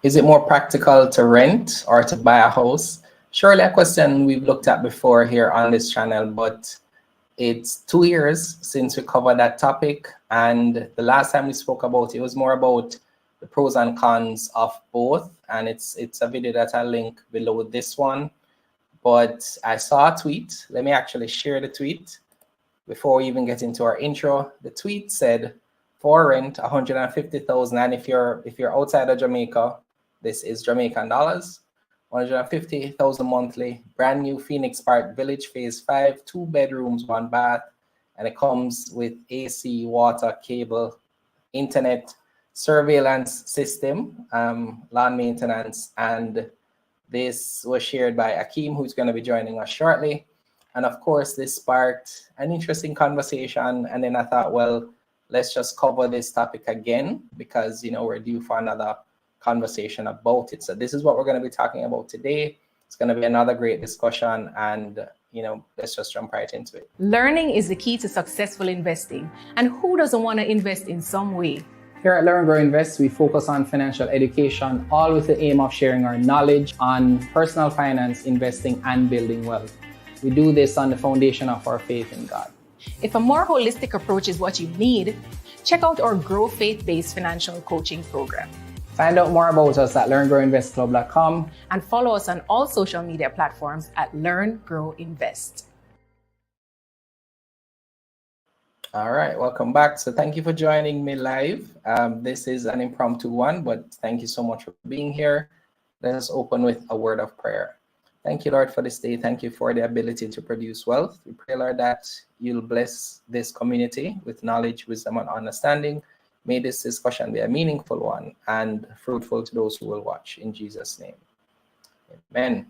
Is it more practical to rent or to buy a house? Surely a question we've looked at before here on this channel, but it's 2 years since we covered that topic. And the last time we spoke about it was more about the pros and cons of both. And it's a video that I'll link below this one. But I saw a tweet. Let me actually share the tweet before we even get into our intro. The tweet said, for rent, 150,000. And if you're outside of Jamaica, this is Jamaican dollars. 150,000 monthly, brand new Phoenix Park Village Phase 5, 2 bedrooms, 1 bath, and it comes with AC, water, cable, internet, surveillance system, land maintenance, and this was shared by Akeem, who's going to be joining us shortly. And of course, this sparked an interesting conversation. And then I thought, well, let's just cover this topic again because, we're due for another conversation about it. So this is what we're going to be talking about today. It's going to be another great discussion, and let's just jump right into it. Learning is the key to successful investing, and who doesn't want to invest in some way? Here at L.E.A.R.N. Grow Invest, we focus on financial education, all with the aim of sharing our knowledge on personal finance, investing, and building wealth. We do this on the foundation of our faith in God. If a more holistic approach is what you need, check out our Grow Faith-based financial coaching program. Find out more about us at learngrowinvestclub.com and follow us on all social media platforms at Learn, Grow, Invest. All right, welcome back. So thank you for joining me live. This is an impromptu one, but thank you so much for being here. Let us open with a word of prayer. Thank you, Lord, for this day. Thank you for the ability to produce wealth. We pray, Lord, that you'll bless this community with knowledge, wisdom, and understanding. May this discussion be a meaningful one and fruitful to those who will watch. In Jesus' name, amen.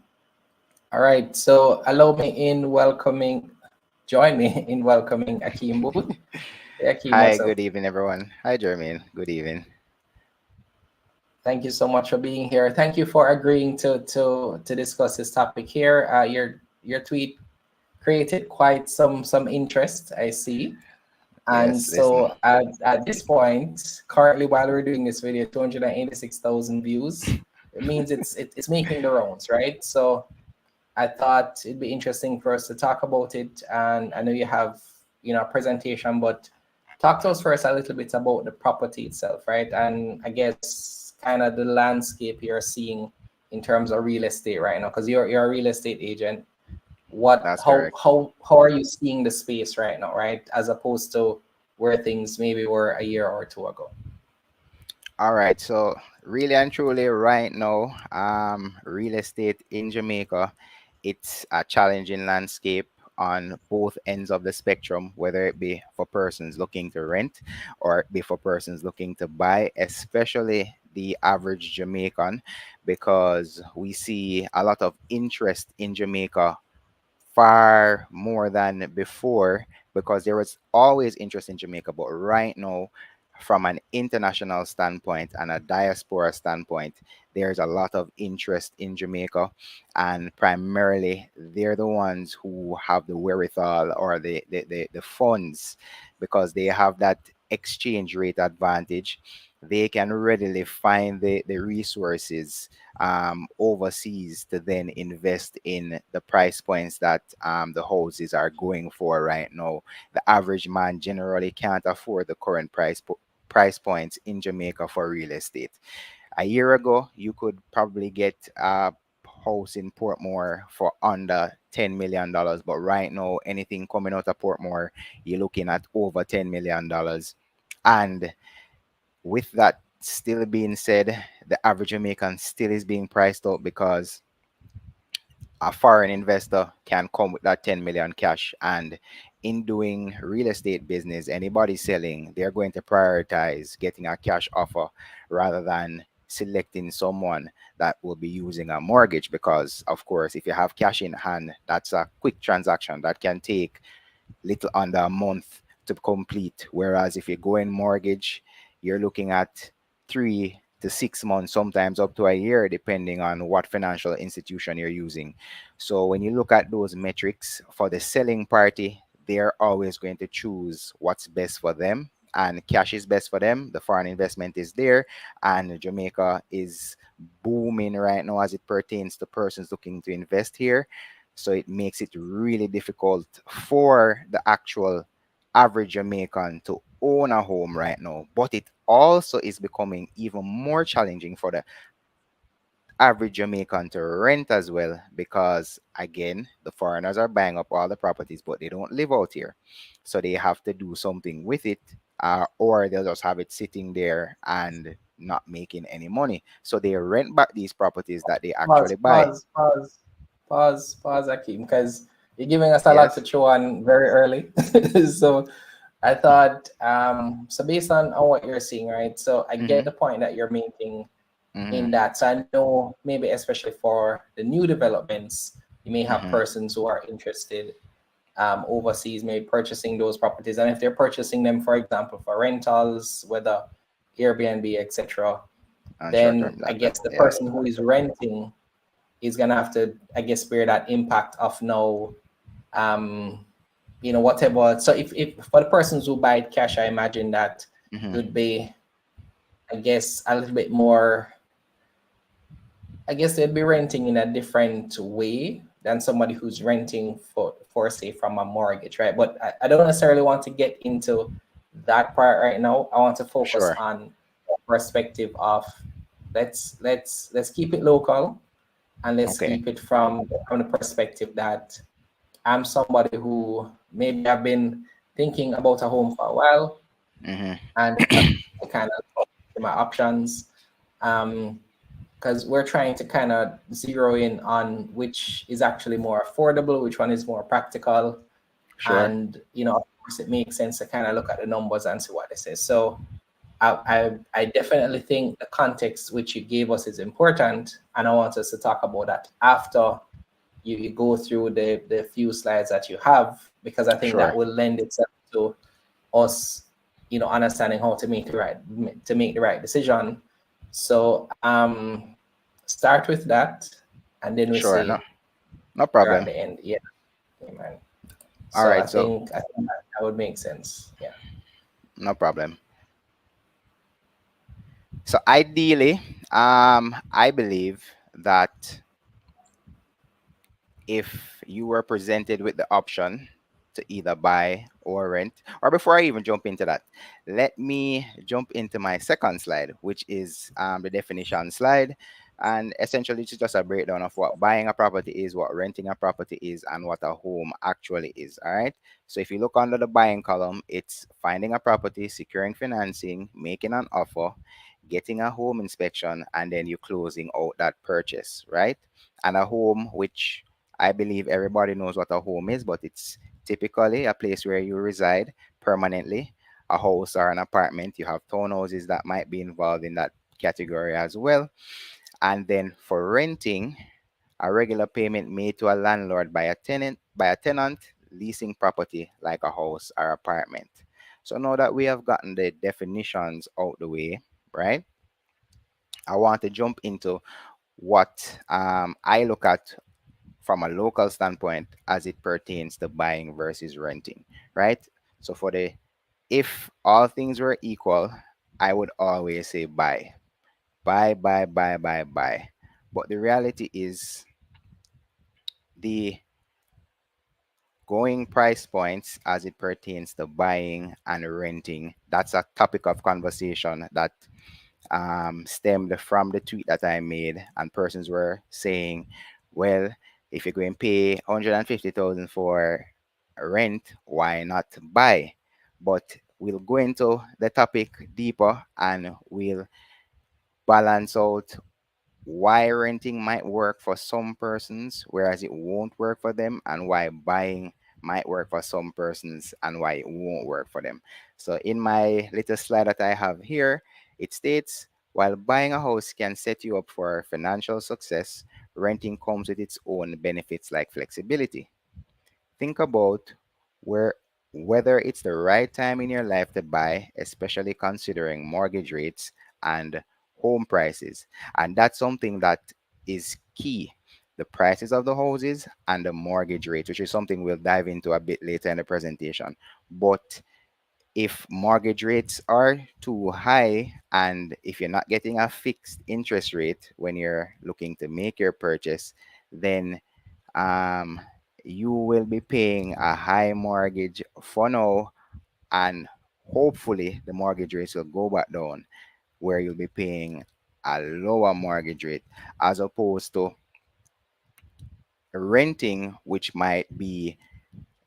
All right, so join me in welcoming Akeem Booth. Hey, Akeem, hi, good evening, everyone. Hi, Jermaine. Good evening. Thank you so much for being here. Thank you for agreeing to discuss this topic here. Your tweet created quite some interest, I see. And yes, so at this point, currently while we're doing this video, 286,000 views. It means it's making the rounds, right? So I thought it'd be interesting for us to talk about it. And I know you have a presentation, but talk to us first a little bit about the property itself, right? And I guess kind of the landscape you're seeing in terms of real estate right now, because you're a real estate agent. How are you seeing the space right now, right? As opposed to where things maybe were a year or two ago. All right, so really and truly right now, real estate in Jamaica, it's a challenging landscape on both ends of the spectrum, whether it be for persons looking to rent or it be for persons looking to buy, especially the average Jamaican, because we see a lot of interest in Jamaica far more than before, because there was always interest in Jamaica, but right now, from an international standpoint and a diaspora standpoint, there's a lot of interest in Jamaica, and primarily they're the ones who have the wherewithal or the funds, because they have that exchange rate advantage. They can readily find the resources overseas to then invest in the price points that the houses are going for right now. The average man generally can't afford the current price points in Jamaica for real estate. A year ago, you could probably get a house in Portmore for under $10 million, but right now, anything coming out of Portmore, you're looking at over $10 million. And with that still being said, the average Jamaican still is being priced out, because a foreign investor can come with that 10 million cash, and in doing real estate business, anybody selling, they're going to prioritize getting a cash offer rather than selecting someone that will be using a mortgage, because of course, if you have cash in hand, that's a quick transaction that can take little under a month to complete, whereas if you go in mortgage, you're looking at 3 to 6 months, sometimes up to a year, depending on what financial institution you're using. So when you look at those metrics for the selling party, they're always going to choose what's best for them and cash is best for them. The foreign investment is there, and Jamaica is booming right now as it pertains to persons looking to invest here. So it makes it really difficult for the actual average Jamaican to own a home right now. But it also is becoming even more challenging for the average Jamaican to rent as well, because again, the foreigners are buying up all the properties, but they don't live out here. So they have to do something with it, or they'll just have it sitting there and not making any money. So they rent back these properties that they Pause, actually buy. pause, pause, pause, Akeem, because you're giving us a lot to Yes. chew on very early. So I thought, so based on what you're seeing, right? So I get Mm-hmm. the point that you're making in Mm-hmm. that. So I know maybe especially for the new developments, you may have Mm-hmm. persons who are interested overseas, maybe purchasing those properties. And if they're purchasing them, for example, for rentals, whether Airbnb, etc., And then short-term I that. guess the Yeah. person who is renting is gonna have to, I guess, bear that impact of now, um, whatever. So if for the persons who buy it cash, I imagine that it Mm-hmm. would be, I guess, a little bit more. I guess they'd be renting in a different way than somebody who's renting for say from a mortgage, right? But I don't necessarily want to get into that part right now. I want to focus Sure. on the perspective of let's keep it local, and let's Okay. keep it from the perspective that I'm somebody who maybe I've been thinking about a home for a while, Mm-hmm. and I kind of my options. Um, because we're trying to kind of zero in on which is actually more affordable, which one is more practical, Sure. and of course, it makes sense to kind of look at the numbers and see what it says. So I definitely think the context which you gave us is important, and I want us to talk about that after you go through the few slides that you have, because I think that Sure. will lend itself to us, understanding how to make the right decision. So start with that, and then we Sure. No, say no we're at problem. the end. Yeah, amen. All So I right. So think I think that would make sense. Yeah. no problem. So ideally, I believe that if you were presented with the option to either buy or rent, or before I even jump into that, let me jump into my second slide, which is the definition slide. And essentially, it's just a breakdown of what buying a property is, what renting a property is, and what a home actually is. All right. So if you look under the buying column, it's finding a property, securing financing, making an offer, getting a home inspection, and then you closing out that purchase, right? And a home, which I believe everybody knows what a home is, but it's typically a place where you reside permanently. A house or an apartment. You have townhouses that might be involved in that category as well. And then for renting, a regular payment made to a landlord by a tenant leasing property like a house or apartment. So now that we have gotten the definitions out the way, right? I want to jump into what I look at from a local standpoint as it pertains to buying versus renting, right? So for the if all things were equal, I would always say buy. Buy, buy, buy, buy, buy. But the reality is the going price points as it pertains to buying and renting, that's a topic of conversation that stemmed from the tweet that I made, and persons were saying, well, if you're going to pay 150,000 for rent, why not buy? But we'll go into the topic deeper and we'll balance out why renting might work for some persons, whereas it won't work for them, and why buying might work for some persons and why it won't work for them. So, in my little slide that I have here, it states while buying a house can set you up for financial success, renting comes with its own benefits like flexibility. Think about where whether it's the right time in your life to buy, especially considering mortgage rates and home prices. And that's something that is key. The prices of the houses and the mortgage rate, which is something we'll dive into a bit later in the presentation. But If mortgage rates are too high and if you're not getting a fixed interest rate when you're looking to make your purchase, then um, you will be paying a high mortgage for now, and hopefully the mortgage rates will go back down where you'll be paying a lower mortgage rate as opposed to renting, which might be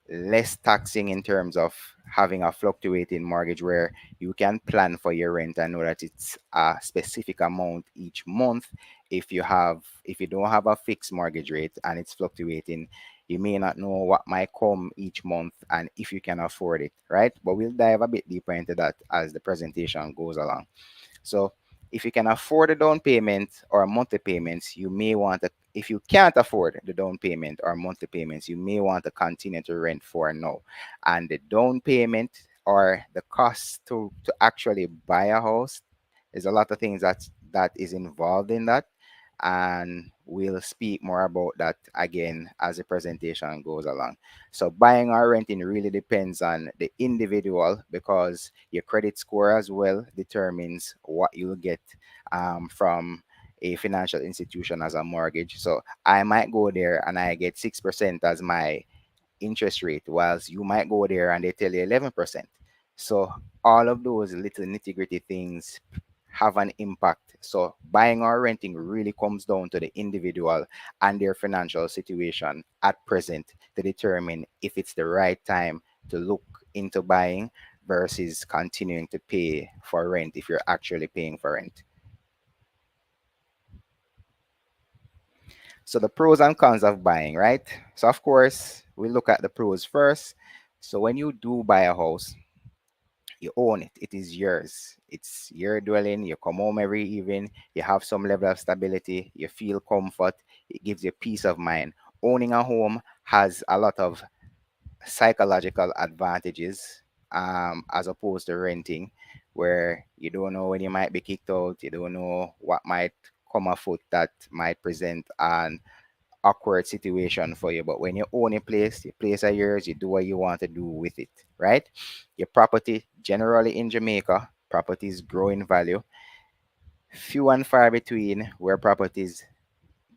less taxing in terms of having a fluctuating mortgage where you can plan for your rent and know that it's a specific amount each month. If you don't have a fixed mortgage rate and it's fluctuating, you may not know what might come each month and if you can afford it, right? But we'll dive a bit deeper into that as the presentation goes along. So if you can afford a down payment or monthly payments, you may want to, if you can't afford the down payment or monthly payments, you may want to continue to rent for now. And the down payment or the cost to actually buy a house, there's a lot of things that is involved in that. And we'll speak more about that again as the presentation goes along. So buying or renting really depends on the individual because your credit score as well determines what you'll get from a financial institution as a mortgage. So I might go there and I get 6% as my interest rate, whilst you might go there and they tell you 11%. So all of those little nitty gritty things have an impact. So buying or renting really comes down to the individual and their financial situation at present to determine if it's the right time to look into buying versus continuing to pay for rent if you're actually paying for rent. So the pros and cons of buying, right? So of course, we look at the pros first. So when you do buy a house, you own it. It is yours. It's your dwelling. You come home every evening. You have some level of stability. You feel comfort. It gives you peace of mind. Owning a home has a lot of psychological advantages as opposed to renting, where you don't know when you might be kicked out. You don't know what might come afoot that might present an awkward situation for you. But when you own a place, your place are yours, you do what you want to do with it, right? Your property, generally in Jamaica, properties grow in value. Few and far between where properties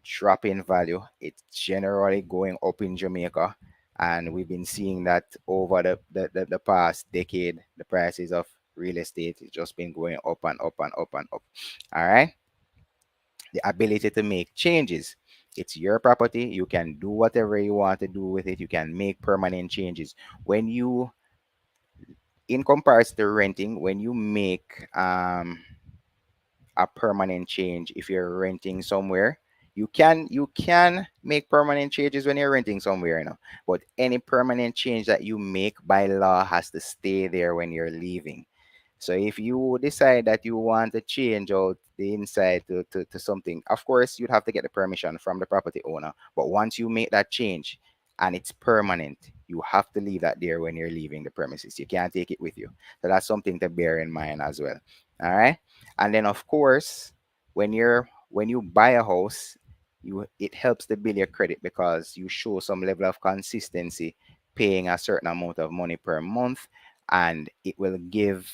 drop in value. It's generally going up in Jamaica. And we've been seeing that over the past decade. The prices of real estate has just been going up and up and up and up. All right. The ability to make changes. It's your property. You can do whatever you want to do with it. You can make permanent changes. When you, in comparison to renting, when you make a permanent change, if you're renting somewhere, you can make permanent changes when you're renting somewhere, but any permanent change that you make by law has to stay there when you're leaving. So if you decide that you want to change out the inside to something, of course, you'd have to get the permission from the property owner. But once you make that change and it's permanent, you have to leave that there when you're leaving the premises. You can't take it with you. So that's something to bear in mind as well. All right. And then of course, when you buy a house, it helps to build your credit because you show some level of consistency paying a certain amount of money per month, and it will give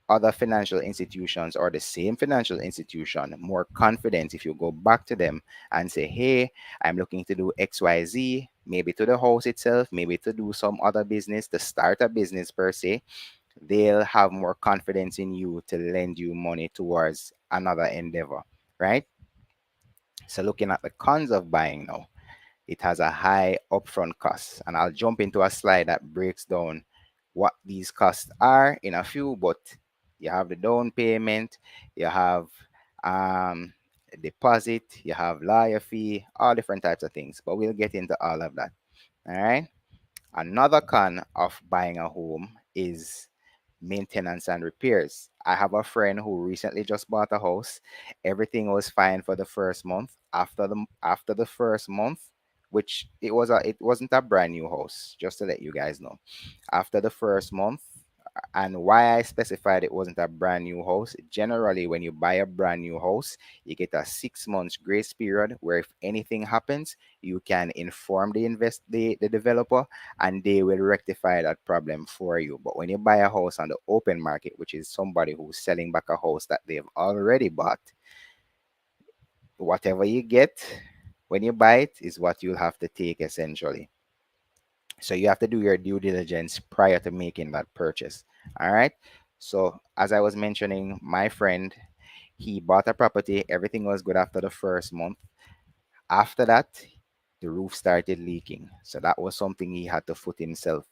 other financial institutions or the same financial institution more confidence if you go back to them and say, hey, I'm looking to do XYZ, maybe to the house itself, maybe to do some other business, to start a business per se. They'll have more confidence in you to lend you money towards another endeavor, right? So looking at the cons of buying now, it has a high upfront cost. And I'll jump into a slide that breaks down what these costs are in a few, but you have the down payment, you have a deposit, you have lawyer fee, all different types of things. But we'll get into all of that. All right. Another con of buying a home is maintenance and repairs. I have a friend who recently just bought a house. Everything was fine for the first month. After the first month, which it wasn't a brand new house, just to let you guys know. After the first month, And why I specified it wasn't a brand new house. Generally, when you buy a brand new house, you get a 6 months grace period where if anything happens, you can inform the developer and they will rectify that problem for you. But when you buy a house on the open market, which is somebody who's selling back a house that they've already bought, whatever you get when you buy it is what you'll have to take essentially. So you have to do your due diligence prior to making that purchase. All right. So as I was mentioning, my friend, he bought a property. Everything was good after the first month. After that, the roof started leaking. So that was something he had to foot himself.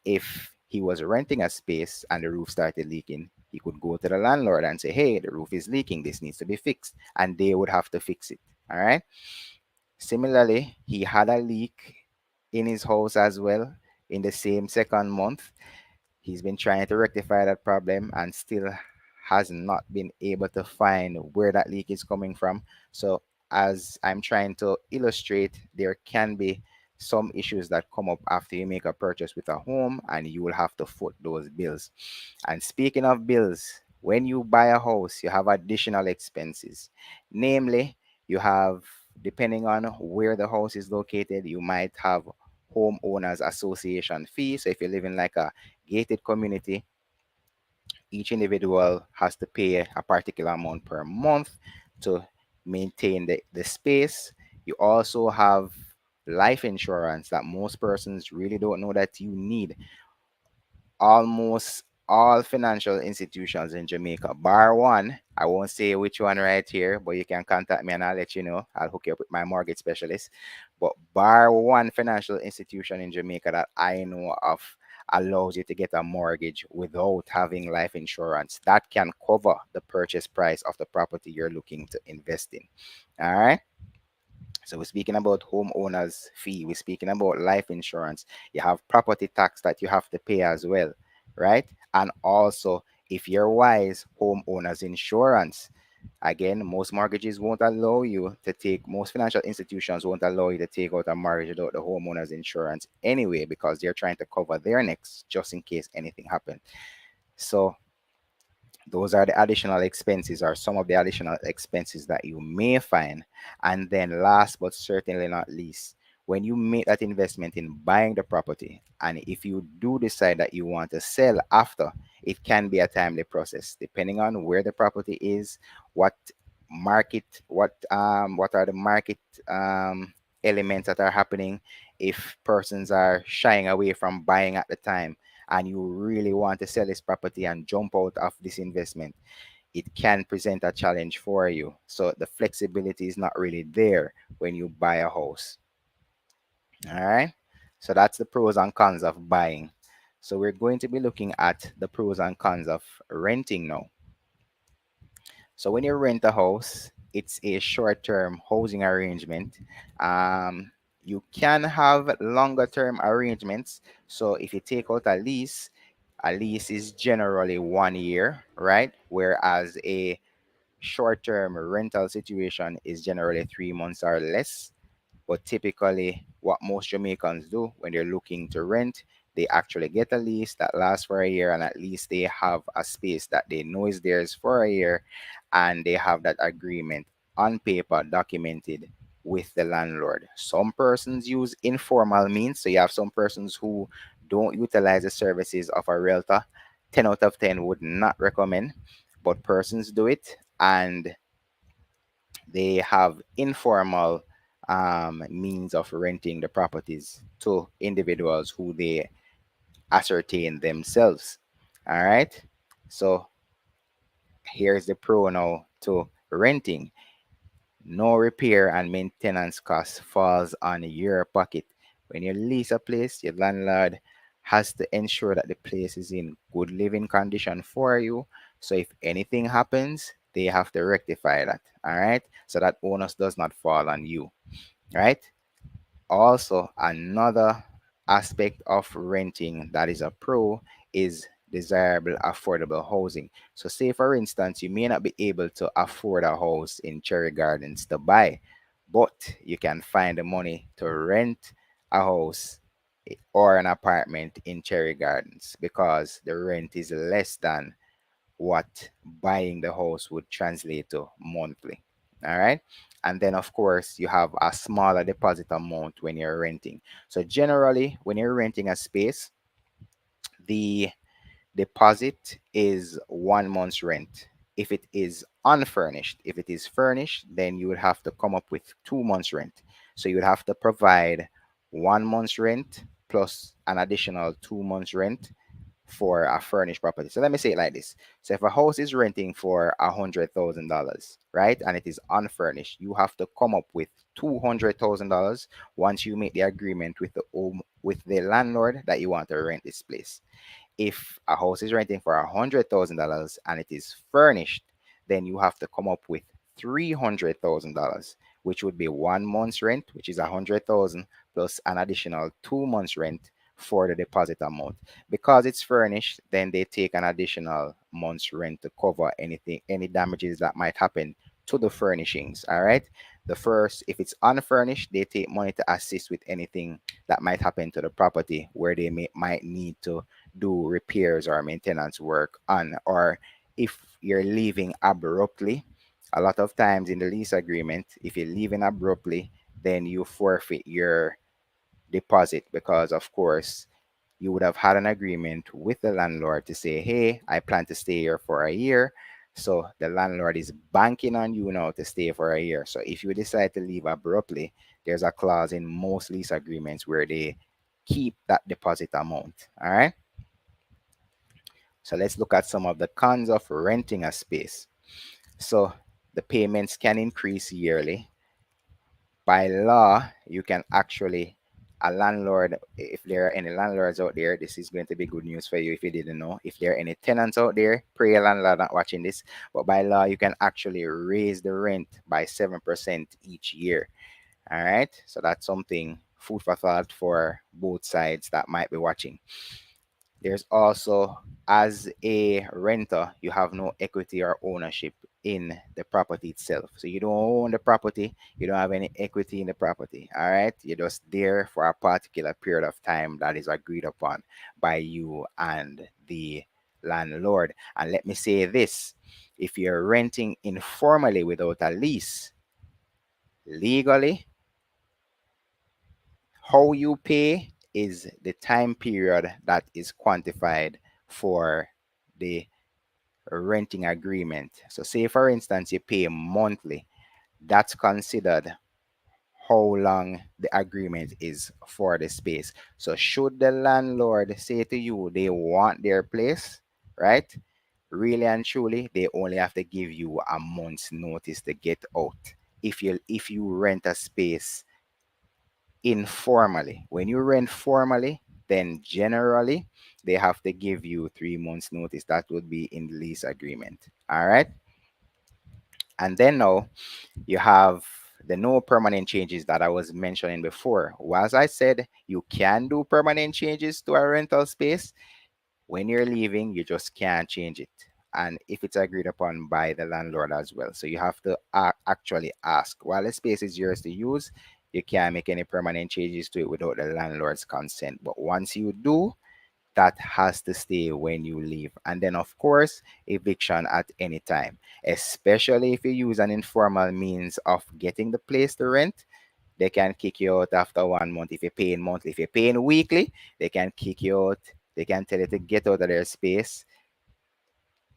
If he was renting a space and the roof started leaking, he could go to the landlord and say, hey, the roof is leaking. This needs to be fixed. And they would have to fix it. All right. Similarly, he had a leak in his house as well in the same second month. He's been trying to rectify that problem and still has not been able to find where that leak is coming from. So, as I'm trying to illustrate, there can be some issues that come up after you make a purchase with a home and you will have to foot those bills. And speaking of bills, when you buy a house, you have additional expenses. Namely, you have, depending on where the house is located, you might have homeowners association fees. So if you live in like a gated community, each individual has to pay a particular amount per month to maintain the space. You also have life insurance that most persons really don't know that you need. Almost all financial institutions in Jamaica, bar one. I won't say which one right here, but you can contact me and I'll let you know. I'll hook you up with my mortgage specialist. But bar one financial institution in Jamaica that I know of allows you to get a mortgage without having life insurance. That can cover the purchase price of the property you're looking to invest in. All right. So we're speaking about homeowners fee. We're speaking about life insurance. You have property tax that you have to pay as well, right? And also, if you're wise, homeowners insurance. Again, most mortgages won't allow you to take, most financial institutions won't allow you to take out a mortgage without the homeowners insurance anyway, because they're trying to cover their necks just in case anything happens. So those are the additional expenses or some of the additional expenses that you may find. And then last but certainly not least, when you make that investment in buying the property, and if you do decide that you want to sell after, it can be a timely process depending on where the property is, what what are the market elements that are happening. If persons are shying away from buying at the time and you really want to sell this property and jump out of this investment, it can present a challenge for you. So the flexibility is not really there when you buy a house. All right. So that's the pros and cons of buying. So we're going to be looking at the pros and cons of renting now. So when you rent a house, it's a short-term housing arrangement. You can have longer-term arrangements. So if you take out a lease is generally 1 year, right? Whereas a short-term rental situation is generally 3 months or less. But typically, what most Jamaicans do when they're looking to rent, they actually get a lease that lasts for a year, and at least they have a space that they know is theirs for a year, and they have that agreement on paper documented with the landlord. Some persons use informal means, so you have some persons who don't utilize the services of a realtor. 10 out of 10 would not recommend, but persons do it, and they have informal means of renting the properties to individuals who they ascertain themselves. All right. So here's the pro now to renting. No repair and maintenance cost falls on your pocket. When you lease a place, your landlord has to ensure that the place is in good living condition for you. So if anything happens, they have to rectify that. All right. So that onus does not fall on you. Right. Also, another aspect of renting that is a pro is desirable affordable housing. So say for instance, you may not be able to afford a house in Cherry Gardens to buy, but you can find the money to rent a house or an apartment in Cherry Gardens because the rent is less than what buying the house would translate to monthly. All right. And then, of course, you have a smaller deposit amount when you're renting. So, generally, when you're renting a space, the deposit is 1 month's rent. If it is unfurnished, if it is furnished, then you would have to come up with 2 months' rent. So you would have to provide 1 month's rent plus an additional 2 months' rent for a furnished property. So let me say it like this. So if a house is renting for $100,000, right, and it is unfurnished, you have to come up with $200,000 once you make the agreement with the landlord that you want to rent this place. If a house is renting for $100,000 and it is furnished, then you have to come up with $300,000, which would be 1 month's rent, which is 100,000 plus an additional 2 months rent for the deposit amount. Because it's furnished, then they take an additional month's rent to cover any damages that might happen to the furnishings. All right. The first, if it's unfurnished, they take money to assist with anything that might happen to the property where they might need to do repairs or maintenance work on, or if you're leaving abruptly. A lot of times in the lease agreement, if you're leaving abruptly, then you forfeit your deposit because, of course, you would have had an agreement with the landlord to say, hey, I plan to stay here for a year. So the landlord is banking on you now to stay for a year. So if you decide to leave abruptly, there's a clause in most lease agreements where they keep that deposit amount. All right. So let's look at some of the cons of renting a space. So the payments can increase yearly. By law, you can actually, a landlord, if there are any landlords out there, this is going to be good news for you if you didn't know. If there are any tenants out there, pray your landlord not watching this. But by law, you can actually raise the rent by 7% each year. All right. So that's something food for thought for both sides that might be watching. There's also, as a renter, you have no equity or ownership in the property itself. So you don't own the property, you don't have any equity in the property. All right. You're just there for a particular period of time that is agreed upon by you and the landlord. And let me say this, if you're renting informally without a lease, legally, how you pay is the time period that is quantified for the renting agreement. So say for instance you pay monthly, that's considered how long the agreement is for the space. So should the landlord say to you they want their place, right? Really and truly, they only have to give you a month's notice to get out. If you rent a space informally. When you rent formally, then generally they have to give you 3 months notice. That would be in the lease agreement. All right. And then now you have the no permanent changes that I was mentioning before. Well, as I said, you can do permanent changes to a rental space. When you're leaving, you just can't change it. And if it's agreed upon by the landlord as well. So you have to actually ask. While the space is yours to use, you can't make any permanent changes to it without the landlord's consent. But once you do, that has to stay when you leave. And then, of course, eviction at any time, especially if you use an informal means of getting the place to rent. They can kick you out after 1 month if you're paying monthly. If you're paying weekly, they can kick you out. They can tell you to get out of their space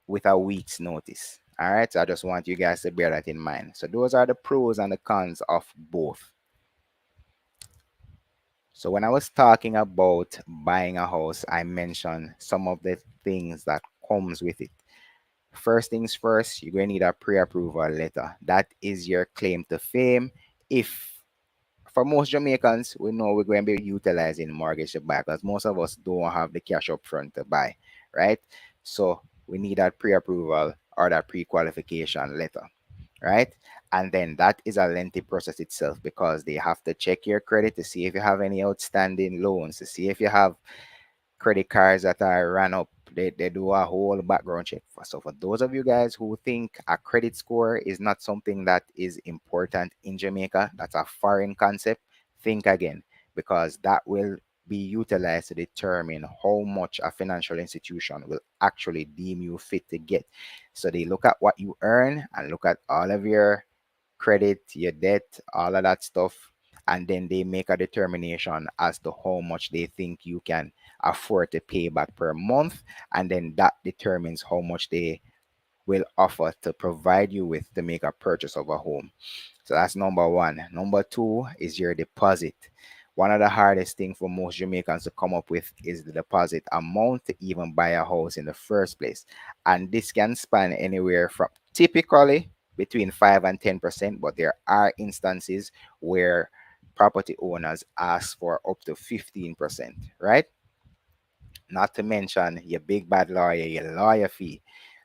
with a week's notice. All right. So I just want you guys to bear that in mind. So those are the pros and the cons of both. So when I was talking about buying a house, I mentioned some of the things that comes with it. First things first, you're going to need a pre-approval letter. That is your claim to fame. If For most Jamaicans, we know we're going to be utilizing mortgage to buy because most of us don't have the cash up front to buy, right? So we need that pre-approval or that pre-qualification letter, right? And then that is a lengthy process itself because they have to check your credit to see if you have any outstanding loans, to see if you have credit cards that are ran up. They do a whole background check. So for those of you guys who think a credit score is not something that is important in Jamaica, that's a foreign concept, think again because that will be utilized to determine how much a financial institution will actually deem you fit to get. So they look at what you earn and look at all of your credit, your debt, all of that stuff, and then they make a determination as to how much they think you can afford to pay back per month, and then that determines how much they will offer to provide you with to make a purchase of a home. So that's number one. Number two is your deposit. One of the hardest things for most Jamaicans to come up with is the deposit amount to even buy a house in the first place. And this can span anywhere from typically between 5 and 10%, but there are instances where property owners ask for up to 15%, right? Not to mention your big bad lawyer, your lawyer fee.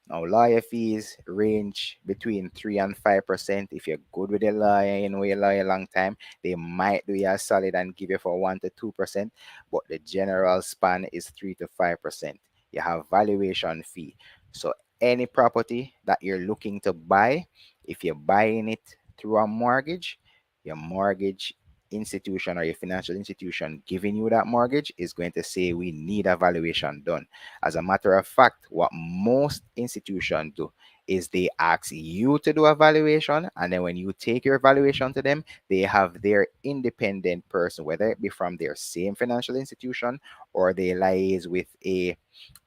Now, lawyer fees range between 3 and 5%. If you're good with a lawyer, you know your lawyer a long time, they might do you a solid and give you for 1 to 2%, but the general span is 3 to 5%. You have valuation fee. So any property that you're looking to buy, if you're buying it through a mortgage, your mortgage institution or your financial institution giving you that mortgage is going to say we need a valuation done. As a matter of fact, what most institutions do is they ask you to do a valuation, and then when you take your valuation to them, they have their independent person, whether it be from their same financial institution or they liaise with a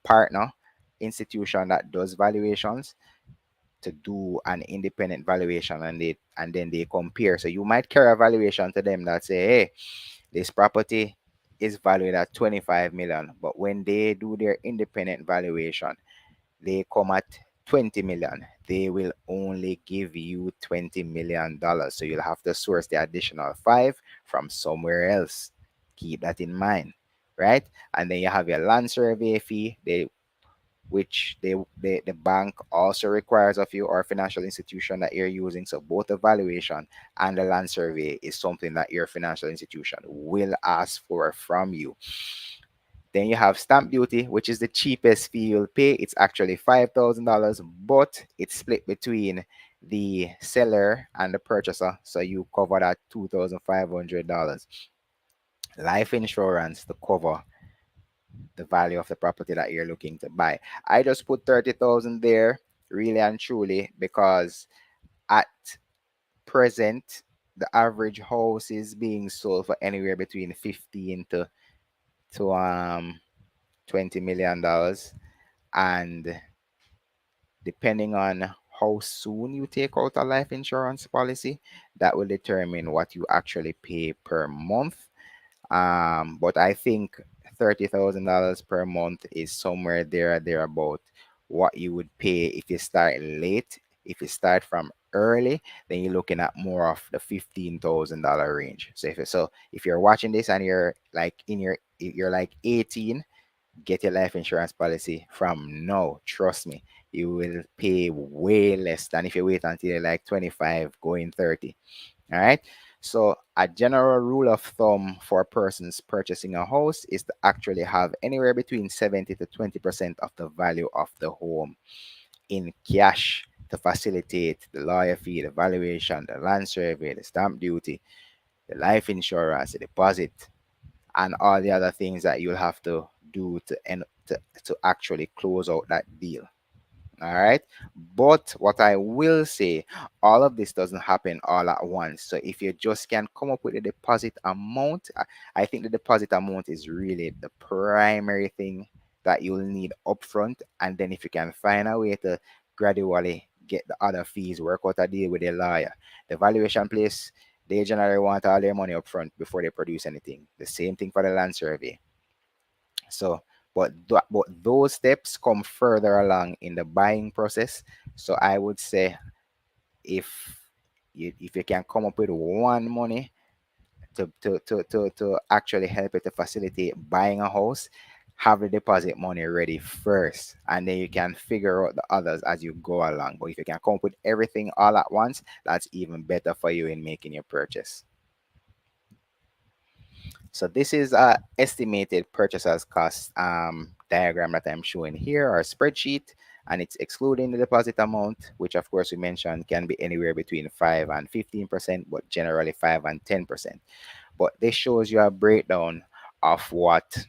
partner institution that does valuations to do an independent valuation, and then they compare. So you might carry a valuation to them that say, hey, this property is valued at 25 million, but when they do their independent valuation, they come at 20 million. They will only give you $20 million. So you'll have to source the additional five from somewhere else. Keep that in mind, right? And then you have your land survey fee. Which the bank also requires of you, or financial institution that you're using. So both the valuation and the land survey is something that your financial institution will ask for from you. Then you have stamp duty, which is the cheapest fee you'll pay. It's actually $5,000, but it's split between the seller and the purchaser. So you cover that $2,500. Life insurance to cover the value of the property that you're looking to buy. I just put 30,000 there, really and truly, because at present the average house is being sold for anywhere between 15 to 20 million dollars, and depending on how soon you take out a life insurance policy, that will determine what you actually pay per month. But I think $30,000 per month is somewhere there about what you would pay if you start late. If you start from early, then you're looking at more of the $15,000 range. So if you're watching this and you're like you're like 18, get your life insurance policy from now. Trust me, you will pay way less than if you wait until you're like 25 going 30. All right. So a general rule of thumb for persons purchasing a house is to actually have anywhere between 70 to 20% of the value of the home in cash to facilitate the lawyer fee, the valuation, the land survey, the stamp duty, the life insurance, the deposit, and all the other things that you'll have to do to actually close out that deal. All right. But what I will say, all of this doesn't happen all at once. So if you just can come up with a deposit amount, I think the deposit amount is really the primary thing that you'll need upfront. And then if you can find a way to gradually get the other fees, work out a deal with a lawyer. The valuation place, they generally want all their money upfront before they produce anything. The same thing for the land survey. So, but those steps come further along in the buying process. So I would say if if you can come up with one money to actually help it to facilitate buying a house, have the deposit money ready first, and then you can figure out the others as you go along. But if you can come up with everything all at once, that's even better for you in making your purchase. So this is a estimated purchaser's cost diagram that I'm showing here, or spreadsheet, and it's excluding the deposit amount, which of course we mentioned can be anywhere between 5 and 15%, but generally 5 and 10%. But this shows you a breakdown of what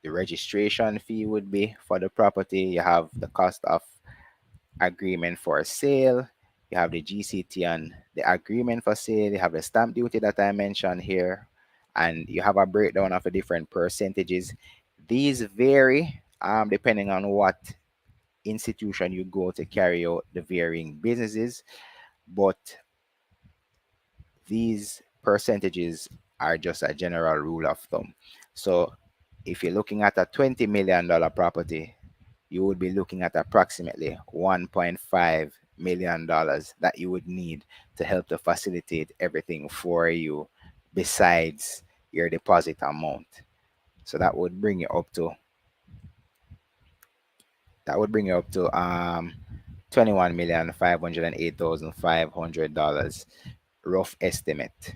the registration fee would be for the property. You have the cost of agreement for sale. You have the GCT on the agreement for sale. You have the stamp duty that I mentioned here. And you have a breakdown of the different percentages. These vary depending on what institution you go to carry out the varying businesses. But these percentages are just a general rule of thumb. So if you're looking at a $20 million property, you would be looking at approximately $1.5 million that you would need to help to facilitate everything for you besides your deposit amount. So that would bring you up to 21,508,500 rough estimate.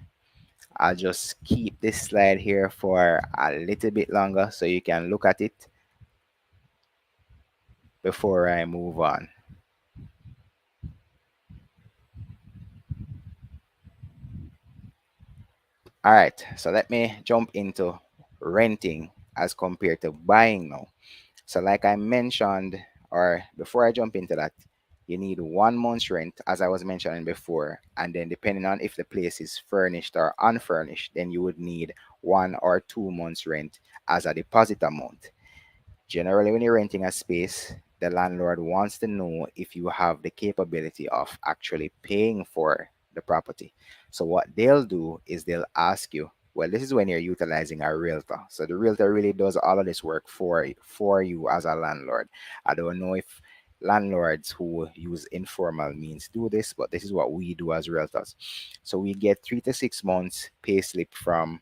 I'll just keep this slide here for a little bit longer so you can look at it before I move on. All right, so let me jump into renting as compared to buying now. So, like I mentioned, or before I jump into that, you need 1 month's rent, as I was mentioning before, and then depending on if the place is furnished or unfurnished, then you would need 1 or 2 months' rent as a deposit amount. Generally, when you're renting a space, the landlord wants to know if you have the capability of actually paying for the property. So, what they'll do is they'll ask you, well, this is when you're utilizing a realtor. So, the realtor really does all of this work for you as a landlord. I don't know if landlords who use informal means do this, but this is what we do as realtors. So, we get 3 to 6 months pay slip from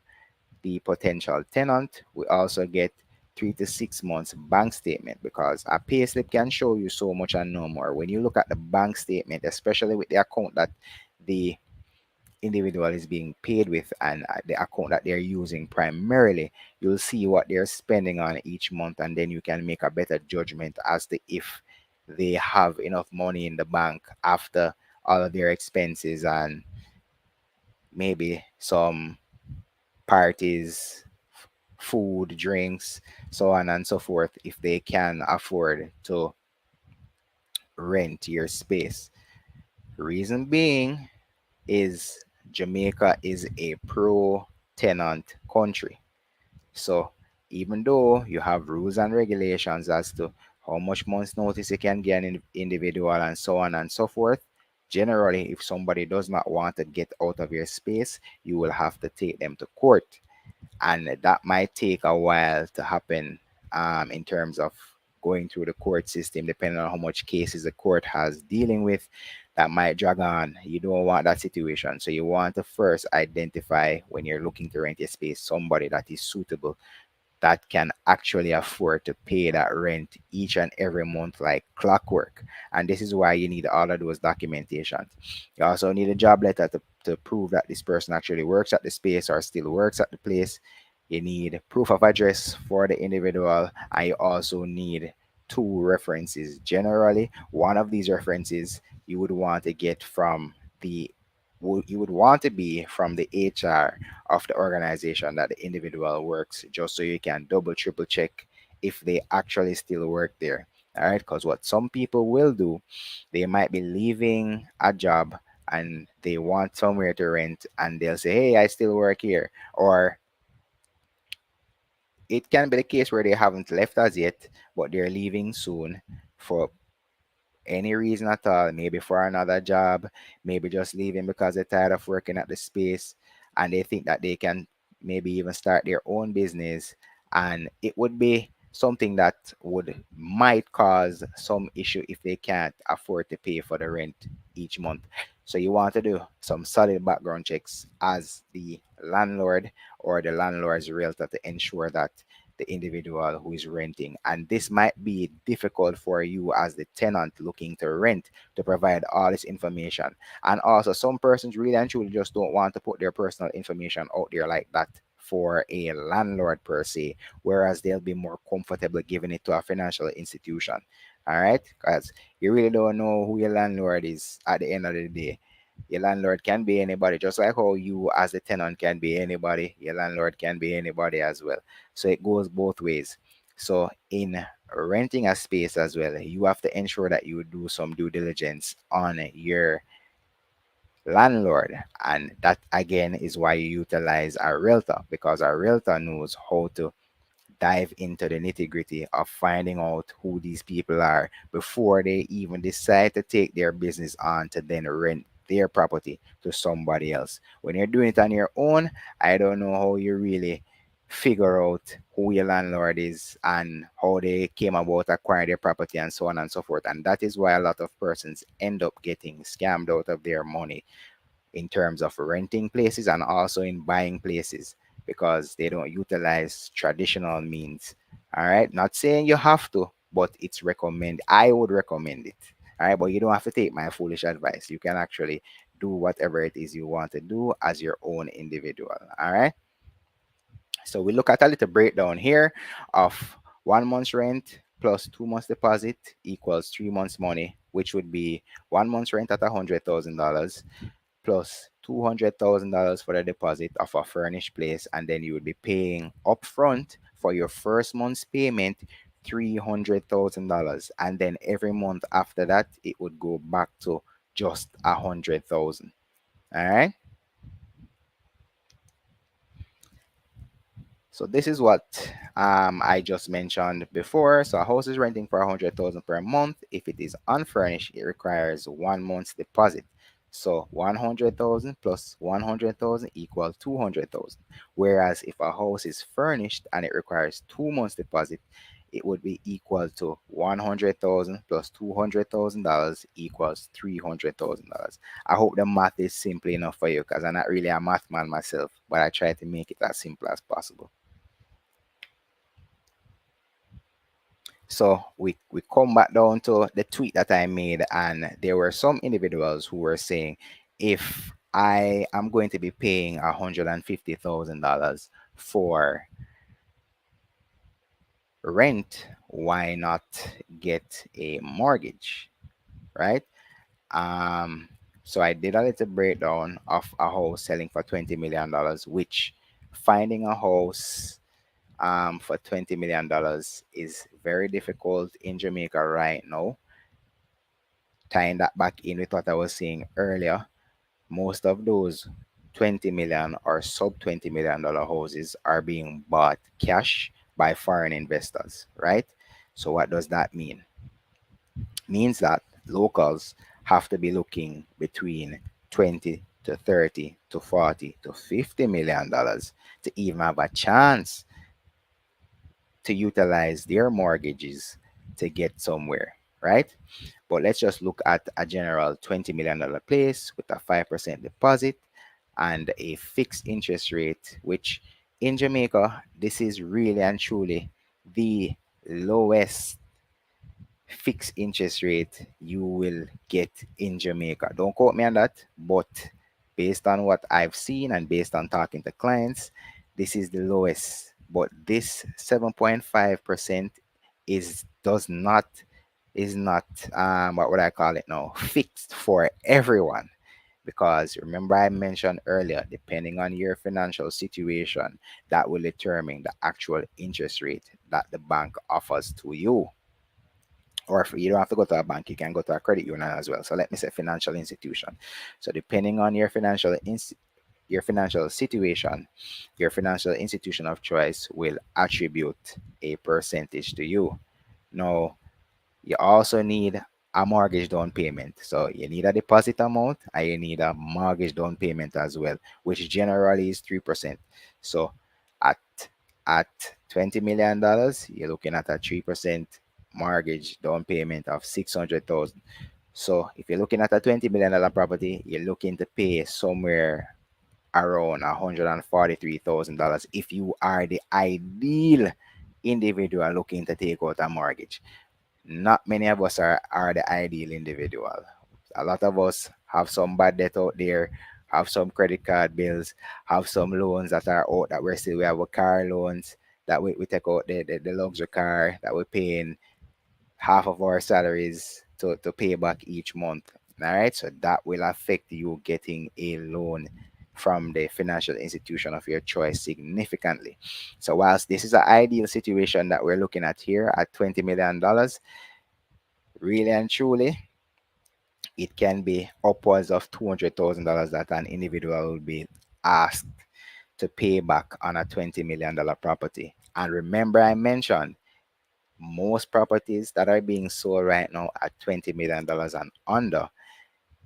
the potential tenant. We also get 3 to 6 months bank statement because a pay slip can show you so much and no more. When you look at the bank statement, especially with the account that the individual is being paid with and the account that they're using primarily, you'll see what they're spending on each month, and then you can make a better judgment as to if they have enough money in the bank after all of their expenses and maybe some parties, food, drinks, so on and so forth, if they can afford to rent your space. Reason being is Jamaica is a pro tenant country. So even though you have rules and regulations as to how much months notice you can get an individual and so on and so forth, generally if somebody does not want to get out of your space, you will have to take them to court, and that might take a while to happen in terms of going through the court system, depending on how much cases the court has dealing with. That might drag on. You don't want that situation, so you want to first identify, when you're looking to rent a space, somebody that is suitable, that can actually afford to pay that rent each and every month like clockwork. And this is why you need all of those documentations. You also need a job letter to prove that this person actually works at the space or still works at the place. You need proof of address for the individual, and you also need 2 references. Generally, one of these references you would want to get from the you would want to be from the HR of the organization that the individual works, just so you can double, triple check if they actually still work there. All right, because what some people will do, they might be leaving a job and they want somewhere to rent, and they'll say, hey, I still work here. Or it can be the case where they haven't left as yet, but they're leaving soon for any reason at all, maybe for another job, maybe just leaving because they're tired of working at the space and they think that they can maybe even start their own business. And it would be something that would might cause some issue if they can't afford to pay for the rent each month. So you want to do some solid background checks as the landlord or the landlord's realtor to ensure that the individual who is renting. And this might be difficult for you as the tenant looking to rent to provide all this information. And also, some persons really and truly just don't want to put their personal information out there like that for a landlord per se, whereas they'll be more comfortable giving it to a financial institution. All right, because you really don't know who your landlord is at the end of the day. Your landlord can be anybody, just like how you as the tenant can be anybody, your landlord can be anybody as well. So it goes both ways. So in renting a space as well, you have to ensure that you do some due diligence on your landlord. And that again is why you utilize a realtor, because a realtor knows how to dive into the nitty gritty of finding out who these people are before they even decide to take their business on to then rent their property to somebody else. When you're doing it on your own, I don't know how you really figure out who your landlord is and how they came about acquiring their property and so on and so forth. And that is why a lot of persons end up getting scammed out of their money in terms of renting places and also in buying places, because they don't utilize traditional means. All right. Not saying you have to, but it's recommend. I would recommend it. All right. But you don't have to take my foolish advice. You can actually do whatever it is you want to do as your own individual. All right. So we look at a little breakdown here of 1 month's rent plus 2 months deposit equals 3 months money, which would be 1 month's rent at $100,000 plus $200,000 for the deposit of a furnished place, and then you would be paying upfront for your first month's payment $300,000, and then every month after that it would go back to just 100,000. All right. So this is what I just mentioned before. So a house is renting for 100,000 per month. If it is unfurnished, it requires 1 month's deposit. So 100,000 plus 100,000 equals 200,000. Whereas if a house is furnished and it requires 2 months deposit, it would be equal to 100,000 plus $200,000 equals $300,000. I hope the math is simple enough for you, because I'm not really a math man myself, but I try to make it as simple as possible. So we come back down to the tweet that I made, and there were some individuals who were saying, if I am going to be paying $150,000 for rent, why not get a mortgage, right? Um, so I did a little breakdown of a house selling for $20 million, which finding a house for $20 million is very difficult in Jamaica right now. Tying that back in with what I was saying earlier, most of those 20 million or sub $20 million houses are being bought cash by foreign investors, right? So what does that mean? Means that locals have to be looking between 20 to 30 to 40 to $50 million to even have a chance to utilize their mortgages to get somewhere, right? But let's just look at a general $20 million place with a 5% deposit and a fixed interest rate, which in Jamaica, this is really and truly the lowest fixed interest rate you will get in Jamaica. Don't quote me on that, but based on what I've seen and based on talking to clients, this is the lowest. But this 7.5% is not what would I call it now, fixed for everyone, because remember I mentioned earlier, depending on your financial situation, that will determine the actual interest rate that the bank offers to you. Or if you don't have to go to a bank, you can go to a credit union as well. So let me say financial institution. So depending on your your financial situation, your financial institution of choice will attribute a percentage to you. Now, you also need a mortgage down payment. So you need a deposit amount and you need a mortgage down payment as well, which generally is 3%. So at at $20 million, you're looking at a 3% mortgage down payment of 600,000. So if you're looking at a $20 million property, you're looking to pay somewhere around $143,000 if you are the ideal individual looking to take out a mortgage. Not many of us are the ideal individual. A lot of us have some bad debt out there, have some credit card bills, have some loans that are out that we have a car loans that we take out the luxury car that we're paying half of our salaries to pay back each month. All right, so that will affect you getting a loan from the financial institution of your choice significantly. So, whilst this is an ideal situation that we're looking at here at $20 million, really and truly, it can be upwards of $200,000 that an individual will be asked to pay back on a $20 million property. And remember, I mentioned most properties that are being sold right now at $20 million and under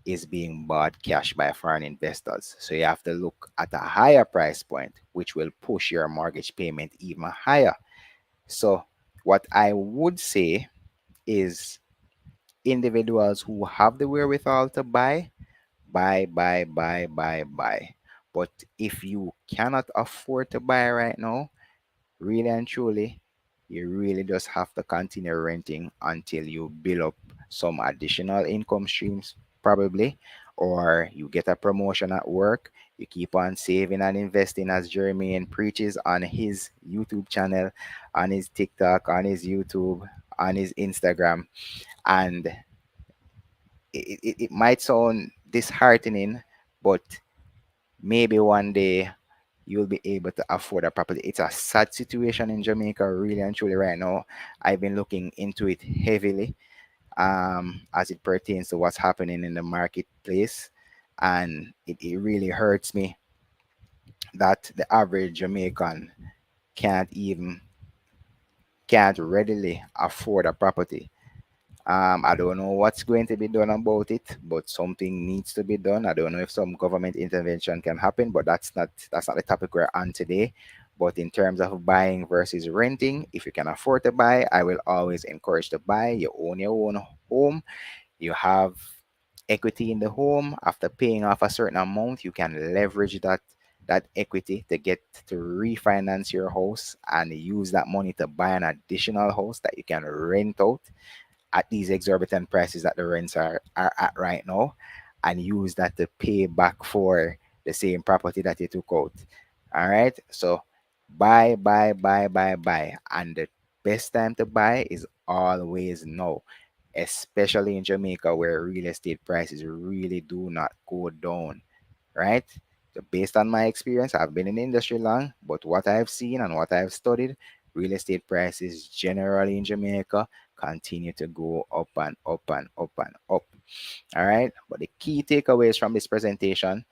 is being bought cash by foreign investors. So you have to look at a higher price point, which will push your mortgage payment even higher. So, what I would say is individuals who have the wherewithal to buy. But if you cannot afford to buy right now, really and truly, you really just have to continue renting until you build up some additional income streams, probably, or you get a promotion at work. You keep on saving and investing, as Jermaine preaches on his YouTube channel, on his TikTok, on his YouTube, on his Instagram. And it might sound disheartening, but maybe one day you'll be able to afford a property. It's a sad situation in Jamaica, really and truly, right now. I've been looking into it heavily, as it pertains to what's happening in the marketplace. And it really hurts me that the average Jamaican can't even can't readily afford a property. I don't know what's going to be done about it, but something needs to be done. I don't know if some government intervention can happen, but that's not the topic we're on today. But in terms of buying versus renting, if you can afford to buy, I will always encourage to buy. You own your own home. You have equity in the home. After paying off a certain amount, you can leverage that equity to get to refinance your house and use that money to buy an additional house that you can rent out at these exorbitant prices that the rents are at right now, and use that to pay back for the same property that you took out. All right. So buy. And the best time to buy is always now, especially in Jamaica where real estate prices really do not go down. Right. So based on my experience, I've been in the industry long, but what I've seen and what I've studied, real estate prices generally in Jamaica continue to go up and up and up and up. All right. But the key takeaways from this presentation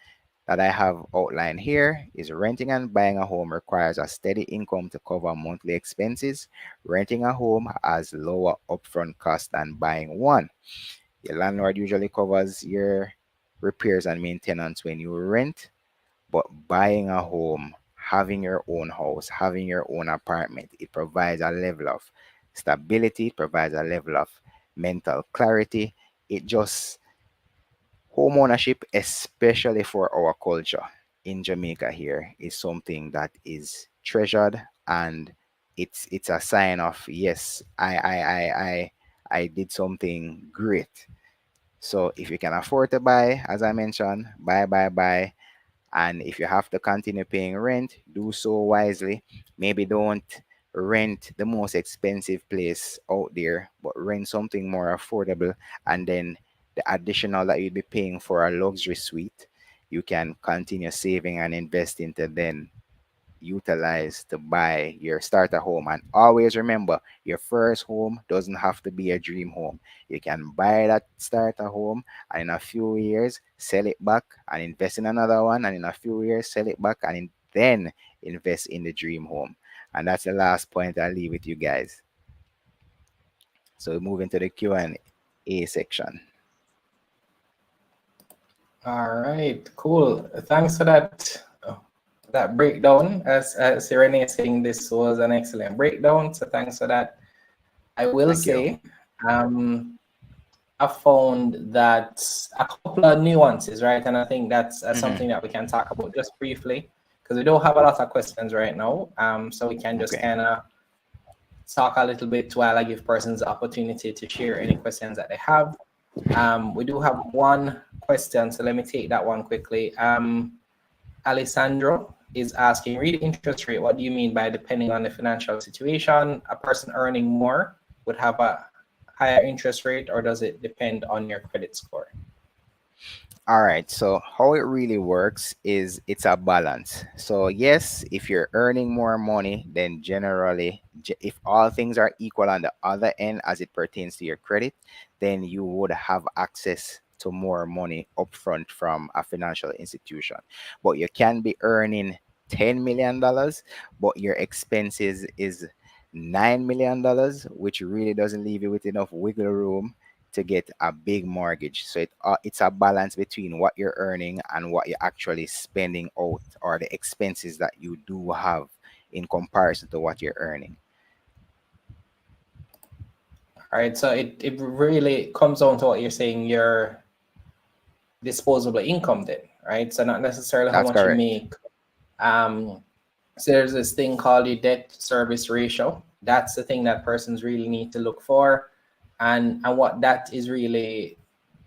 that I have outlined here is renting and buying a home requires a steady income to cover monthly expenses. Renting a home has lower upfront cost than buying one. Your landlord usually covers your repairs and maintenance when you rent, but buying a home, having your own house, having your own apartment, it provides a level of stability, it provides a level of mental clarity. It just home ownership, especially for our culture in Jamaica here, is something that is treasured, and it's a sign of yes, I did something great. So if you can afford to buy, as I mentioned, buy. And if you have to continue paying rent, do so wisely. Maybe don't rent the most expensive place out there, but rent something more affordable. And then the additional that you'd be paying for a luxury suite, you can continue saving and investing to then utilize to buy your starter home. And always remember, your first home doesn't have to be a dream home. You can buy that starter home and in a few years sell it back and invest in another one, and in a few years sell it back and then invest in the dream home. And that's the last point I'll leave with you guys. So moving to the Q&A section. All right, cool. Thanks for that breakdown. As Irene is saying, this was an excellent breakdown. So thanks for that. I will Thank you. say, I found that a couple of nuances, right? And I think that's something that we can talk about just briefly, because we don't have a lot of questions right now. So we can just Okay. kind of talk a little bit while I give persons the opportunity to share any questions that they have. We do have one question, so let me take that one quickly. Alessandro is asking, read interest rate. What do you mean by depending on the financial situation? A person earning more would have a higher interest rate, or does it depend on your credit score? All right. So how it really works is it's a balance. So yes, if you're earning more money, then generally, if all things are equal on the other end as it pertains to your credit, then you would have access to more money upfront from a financial institution. But you can be earning $10 million, but your expenses is $9 million, which really doesn't leave you with enough wiggle room to get a big mortgage. So it's a balance between what you're earning and what you're actually spending out, or the expenses that you do have in comparison to what you're earning. All right, so it really comes down to what you're saying, your disposable income then, right? So not necessarily how That's much you correct. make. Um, so there's this thing called the debt service ratio. That's the thing that persons really need to look for. And what that is really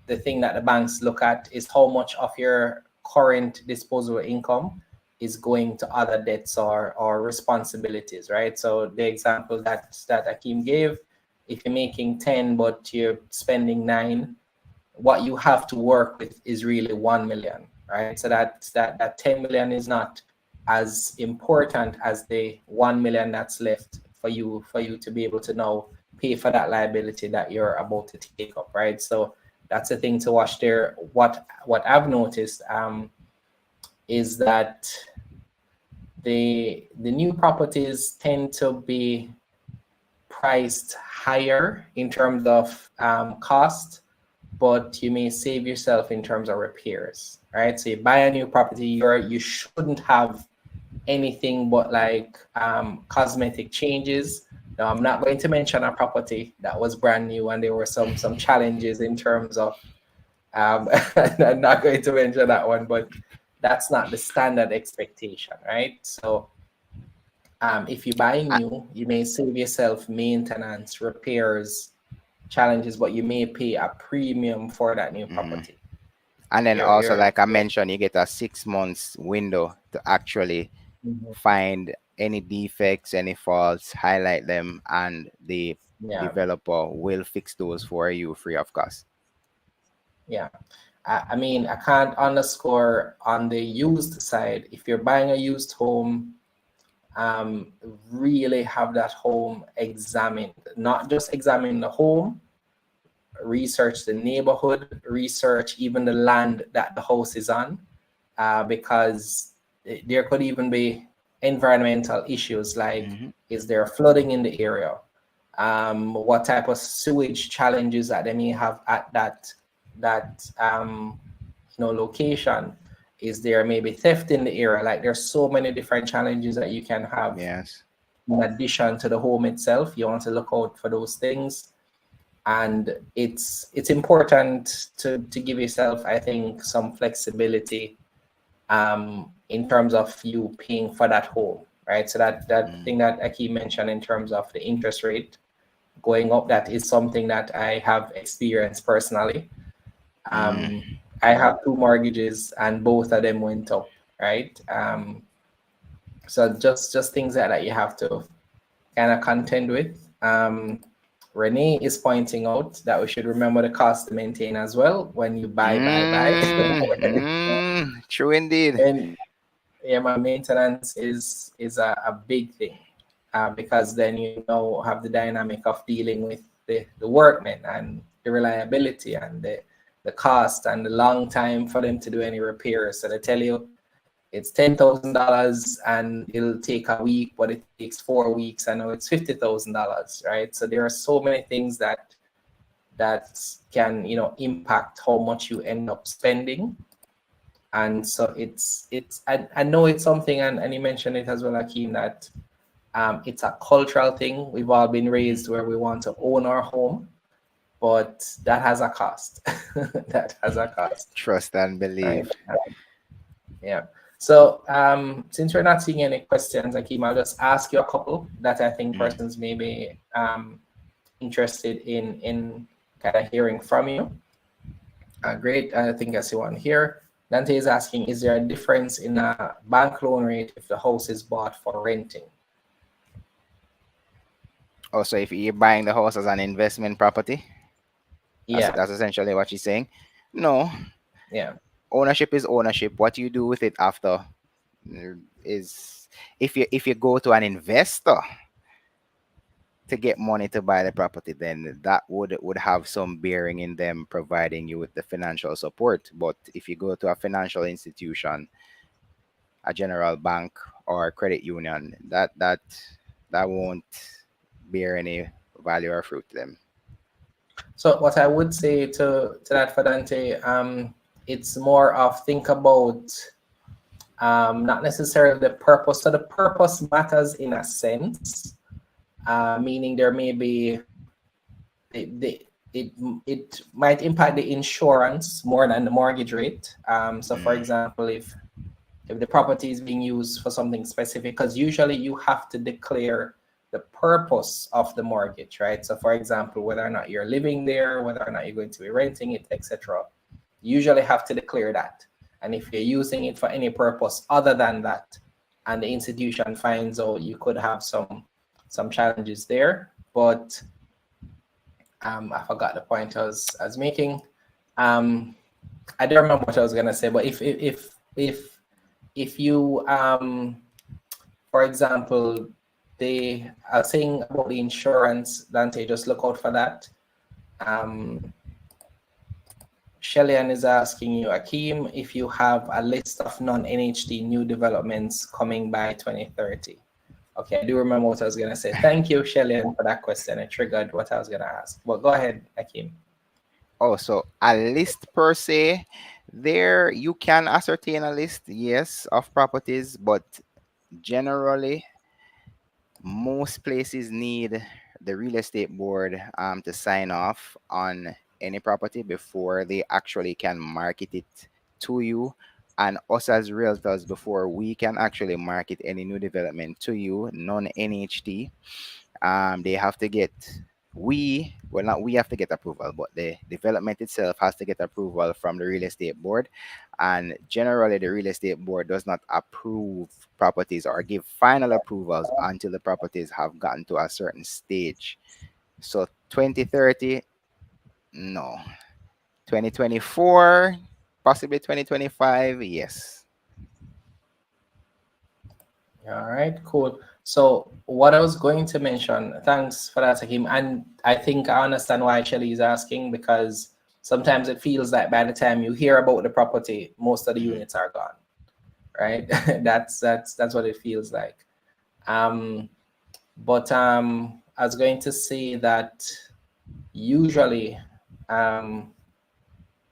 the thing that the banks look at is how much of your current disposable income is going to other debts or responsibilities, right? So the example that Akeem gave, if you're making 10 but you're spending 9, what you have to work with is really 1 million, right? So that 10 million is not as important as the 1 million that's left for you to be able to now pay for that liability that you're about to take up, right? So that's the thing to watch there. What I've noticed is that the new properties tend to be priced higher in terms of cost, but you may save yourself in terms of repairs, right? So you buy a new property, you shouldn't have anything but like cosmetic changes. Now, I'm not going to mention a property that was brand new and there were some challenges in terms of I'm not going to mention that one, but that's not the standard expectation, right? So if you buy A- new, you may save yourself maintenance, repairs, challenges, but you may pay a premium for that new mhm. property. And then also, You're like I mentioned, you get a 6 months window to actually Mhm. find any defects, any faults, highlight them, and the Yeah, developer will fix those for you free of cost. yeah. I mean, I can't underscore on the used side. If you're buying a used home, um, really have that home examined. Not just examine the home, research the neighborhood, research even the land that the house is on, because there could even be environmental issues like Hmm. is there flooding in the area? What type of sewage challenges that they may have at that location? Is there maybe theft in the area? Like there's so many different challenges that you can have Yes. in addition to the home itself. You want to look out for those things, and it's important to give yourself, I think, some flexibility in terms of you paying for that home, right? So that Mm. thing that Aki mentioned in terms of the interest rate going up, that is something that I have experienced personally. um, Mm. I have two mortgages and both of them went up, right? So just things like that you have to kind of contend with. Renee is pointing out that we should remember the cost to maintain as well when you buy. True indeed. And yeah, my maintenance is a big thing, because then you know have the dynamic of dealing with the workmen and the reliability and the cost and the long time for them to do any repairs. So they tell you it's $10,000 and it'll take a week, but it takes 4 weeks. I know it's $50,000, right? So there are so many things that can impact how much you end up spending. And so I know it's something, and you mentioned it as well, Akeem, that it's a cultural thing. We've all been Mhm. raised where we want to own our home, but that has a cost. That has a cost, Trust and right? believe. Yeah. So since we're not seeing any questions, Akeem, I'll just ask you a couple that I think Mm. persons may be interested in kind of hearing from you. Great. I think I see one here. Dante is asking, is there a difference in a bank loan rate if the house is bought for renting? Also, if you're buying the house as an investment property, that's Yeah. that's essentially what she's saying. No, Yeah. Ownership is ownership. What you do with it after is, if you go to an investor to get money to buy the property, then that would have some bearing in them providing you with the financial support. But if you go to a financial institution, a general bank or credit union, that won't bear any value or fruit to them. So what I would say to that, Fadante, it's more of think about not necessarily the purpose. So the purpose matters in a sense, meaning there may be it might impact the insurance more than the mortgage rate. So for example, if the property is being used for something specific, because usually you have to declare the purpose of the mortgage, right? So for example, whether or not you're living there, whether or not you're going to be renting it, etc. You usually have to declare that. And if you're using it for any purpose other than that, and the institution finds out, you could have some challenges there. But I forgot the point I was making. I don't remember what I was gonna say, but if you for example, they are saying about the insurance, Dante, just look out for that. Shellyan is asking you, Akeem, if you have a list of non-NHD new developments coming by 2030. Okay, I do remember what I was going to say. Thank you, Shellyan, for that question. It triggered what I was going to ask. Well, go ahead, Akeem. Oh, so a list per se, there you can ascertain a list, yes, of properties, but generally most places need the real estate board to sign off on any property before they actually can market it to you. And us as realtors, before we can actually market any new development to you, non-NHD, they have to get, not we have to get approval, but the development itself has to get approval from the real estate board. And generally the real estate board does not approve properties or give final approvals until the properties have gotten to a certain stage. So 2030, no. 2024, possibly 2025, yes. All right, cool. So what I was going to mention, thanks for that, Hakeem. And I think I understand why Shelly is asking, because sometimes it feels like by the time you hear about the property, most of the units are gone, right? that's what it feels like. But I was going to say that usually,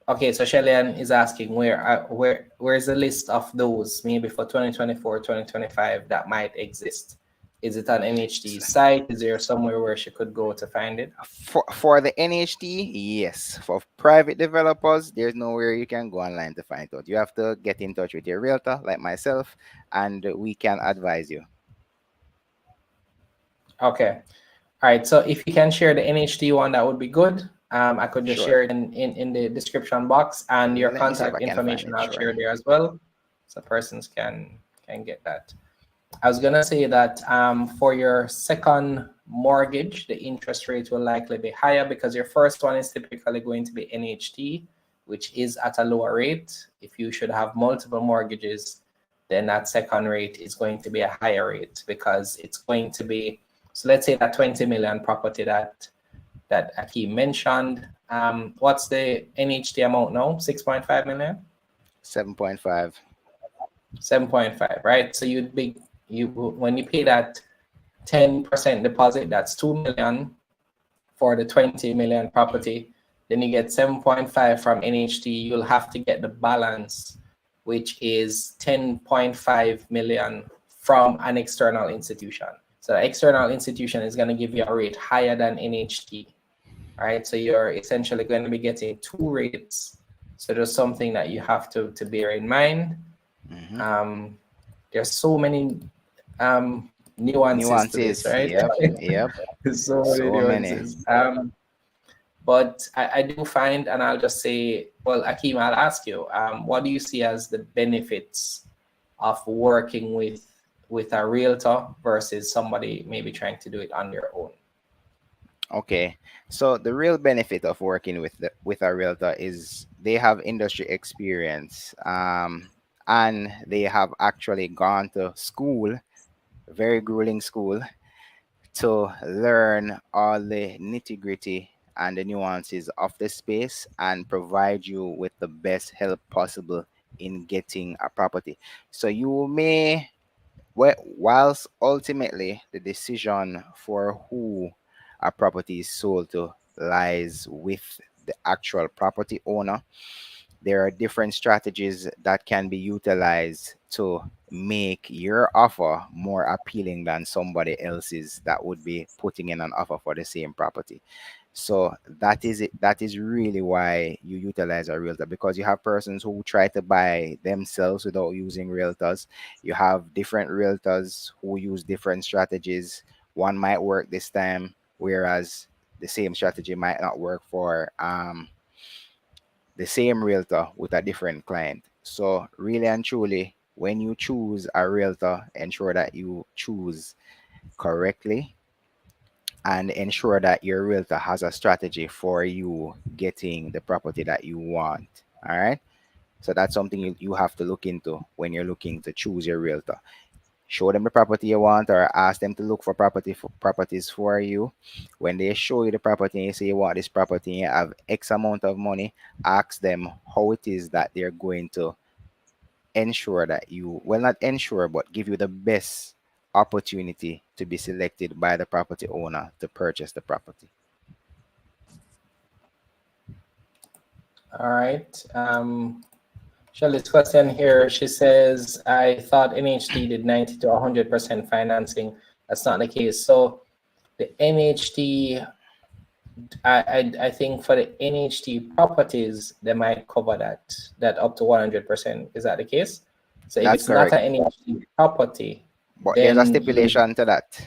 okay, so Shellyan is asking where's the list of those maybe for 2024, 2025 that might exist? Is it on NHD site? Is there somewhere where she could go to find it? For the NHD, yes. For private developers, there's nowhere you can go online to find out. You have to get in touch with your realtor, like myself, and we can advise you. Okay. All right. So if you can share the NHD one, that would be good. I could just share it in the description box, and your contact information I'll share there as well, so persons can get that. I was gonna say that for your second mortgage, the interest rate will likely be higher because your first one is typically going to be NHT, which is at a lower rate. If you should have multiple mortgages, then that second rate is going to be a higher rate because it's going to be, so let's say that 20 million property that Akeem mentioned. What's the NHT amount now? 6.5 million? 7.5. 7.5, right? So when you pay that 10% deposit, that's 2 million for the 20 million property. Then you get 7.5 from NHT. You'll have to get the balance, which is 10.5 million from an external institution. So the external institution is going to give you a rate higher than NHT. All right, so you're essentially going to be getting two rates. So there's something that you have to bear in mind. There's so many nuances to this, right? Yep. There's so many nuances. But I do find, and I'll just say, well, Akeem, I'll ask you, what do you see as the benefits of working with a realtor versus somebody maybe trying to do it on their own? Okay. So the real benefit of working with a realtor is they have industry experience, and they have actually gone to school, very grueling school, to learn all the nitty gritty and the nuances of the space and provide you with the best help possible in getting a property. So you may, whilst ultimately the decision for who a property is sold to lies with the actual property owner, there are different strategies that can be utilized to make your offer more appealing than somebody else's that would be putting in an offer for the same property. So that is it. That is really why you utilize a realtor, because you have persons who try to buy themselves without using realtors. You have different realtors who use different strategies. One might work this time, whereas the same strategy might not work for the same realtor with a different client. So really and truly, when you choose a realtor, ensure that you choose correctly and ensure that your realtor has a strategy for you getting the property that you want. All right. So that's something you have to look into when you're looking to choose your realtor. Show them the property you want, or ask them to look for properties for you. When they show you the property and you say you want this property and you have X amount of money, ask them how it is that they're going to ensure that you, well, not ensure, but give you the best opportunity to be selected by the property owner to purchase the property. All right. Shirley's question here, she says, I thought NHT did 90 to 100% financing. That's not the case. So the NHT, I think for the NHT properties, they might cover that up to 100%. Is that the case? So if That's it's not correct. an NHT property, But there's a then you, stipulation to that.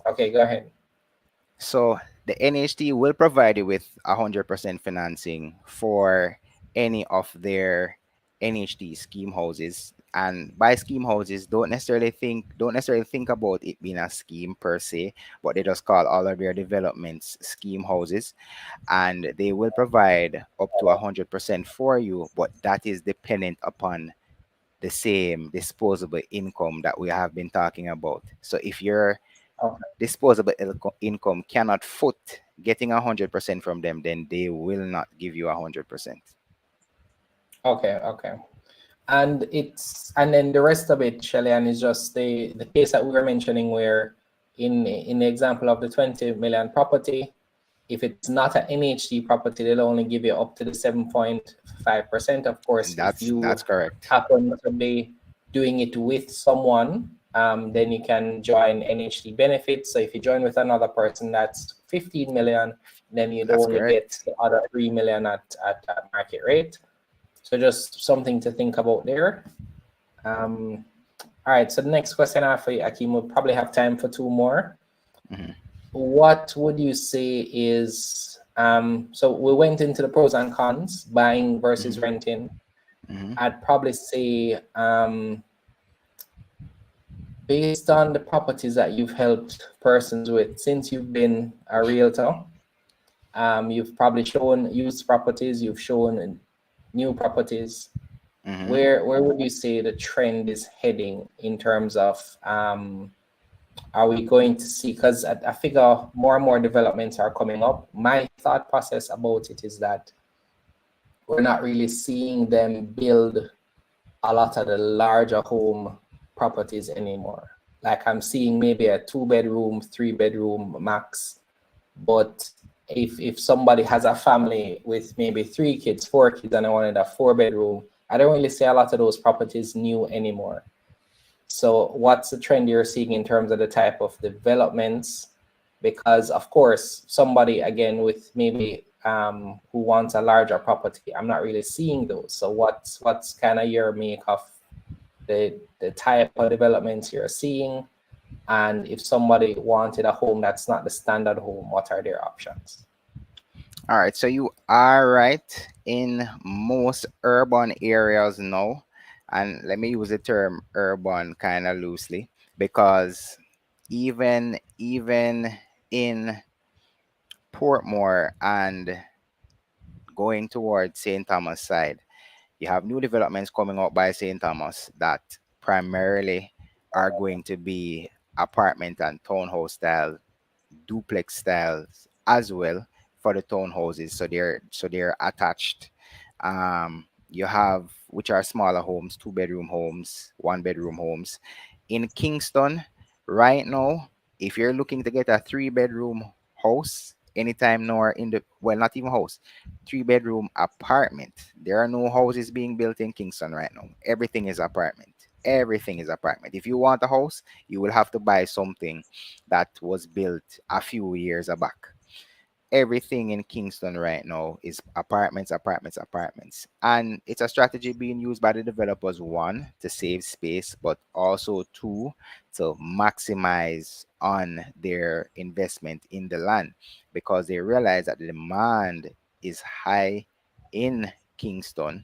okay, go ahead. So the NHT will provide you with 100% financing for any of their NHT scheme houses. And by scheme houses, don't necessarily think about it being a scheme per se, but they just call all of their developments scheme houses, and they will provide up to 100% for you. But that is dependent upon the same disposable income that we have been talking about. So if your Okay, disposable income cannot foot getting 100% from them, then they will not give you 100%. okay. And then the rest of it, Shellyan, is just the case that we were mentioning where in the example of the 20 million property, if it's not an NHD property, they'll only give you up to the 7.5%. Of course, if you That's correct. happen to be doing it with someone, then you can join NHD benefits. So if you join with another person, that's 15 million, then you'd That's only get correct. the other 3 million at market rate. So just something to think about there. All right, so the next question after Akim, we'll probably have time for two more. Mhm. What would you say is, so we went into the pros and cons, buying versus Mhm. renting. Mhm. I'd probably say, based on the properties that you've helped persons with, since you've been a realtor, you've probably shown used properties, you've shown new properties. Mhm. Where would you say the trend is heading in terms of, are we going to see, because I figure more and more developments are coming up. My thought process about it is that we're not really seeing them build a lot of the larger home properties anymore. Like I'm seeing maybe a 2 bedroom, 3 bedroom max. But if somebody has a family with maybe 3 kids, 4 kids, and they wanted a 4 bedroom, I don't really see a lot of those properties new anymore. So what's the trend you're seeing in terms of the type of developments? Because of course, somebody again with maybe who wants a larger property, I'm not really seeing those. So what's kind of your make of the type of developments you're seeing? And if somebody wanted a home that's not the standard home, what are their options? All right, so you are right in most urban areas now, and let me use the term urban kind of loosely, because even in Portmore and going towards St. Thomas side, you have new developments coming out by St. Thomas that primarily are going to be apartment and townhouse style, duplex styles as well for the townhouses. So they're attached. You have, which are smaller homes, 2 bedroom homes, 1 bedroom homes. In Kingston, right now, if you're looking to get a 3 bedroom house anytime nor in the, well, not even house, 3 bedroom apartment. There are no houses being built in Kingston right now. Everything is apartment. Everything is apartment. If you want a house, you will have to buy something that was built a few years back. Everything in Kingston right now is apartments, apartments, apartments. And it's a strategy being used by the developers, one, to save space, but also two, to maximize on their investment in the land because they realize that the demand is high in Kingston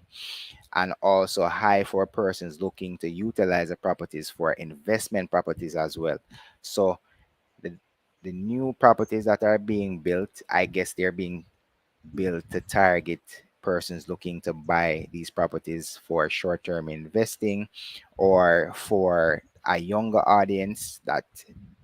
and also high for persons looking to utilize the properties for investment properties as well. So the the new properties that are being built, I guess they're being built to target persons looking to buy these properties for short-term investing or for a younger audience that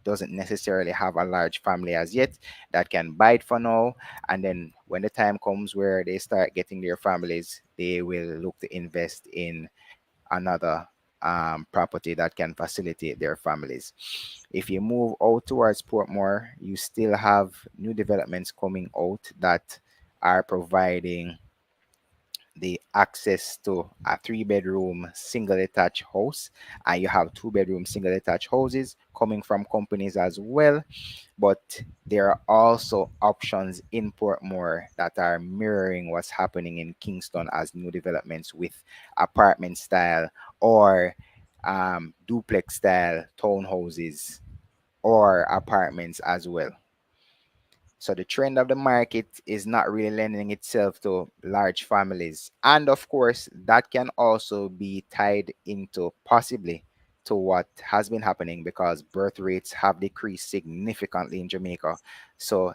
doesn't necessarily have a large family as yet that can buy it for now, and then when the time comes where they start getting their families, they will look to invest in another property that can facilitate their families. If you move out towards Portmore, you still have new developments coming out that are providing the access to a 3 bedroom single detached house, and you have 2 bedroom single detached houses coming from companies as well. But there are also options in Portmore that are mirroring what's happening in Kingston as new developments with apartment style or duplex style townhouses or apartments as well. So the trend of the market is not really lending itself to large families. And of course, that can also be tied into possibly to what has been happening because birth rates have decreased significantly in Jamaica. So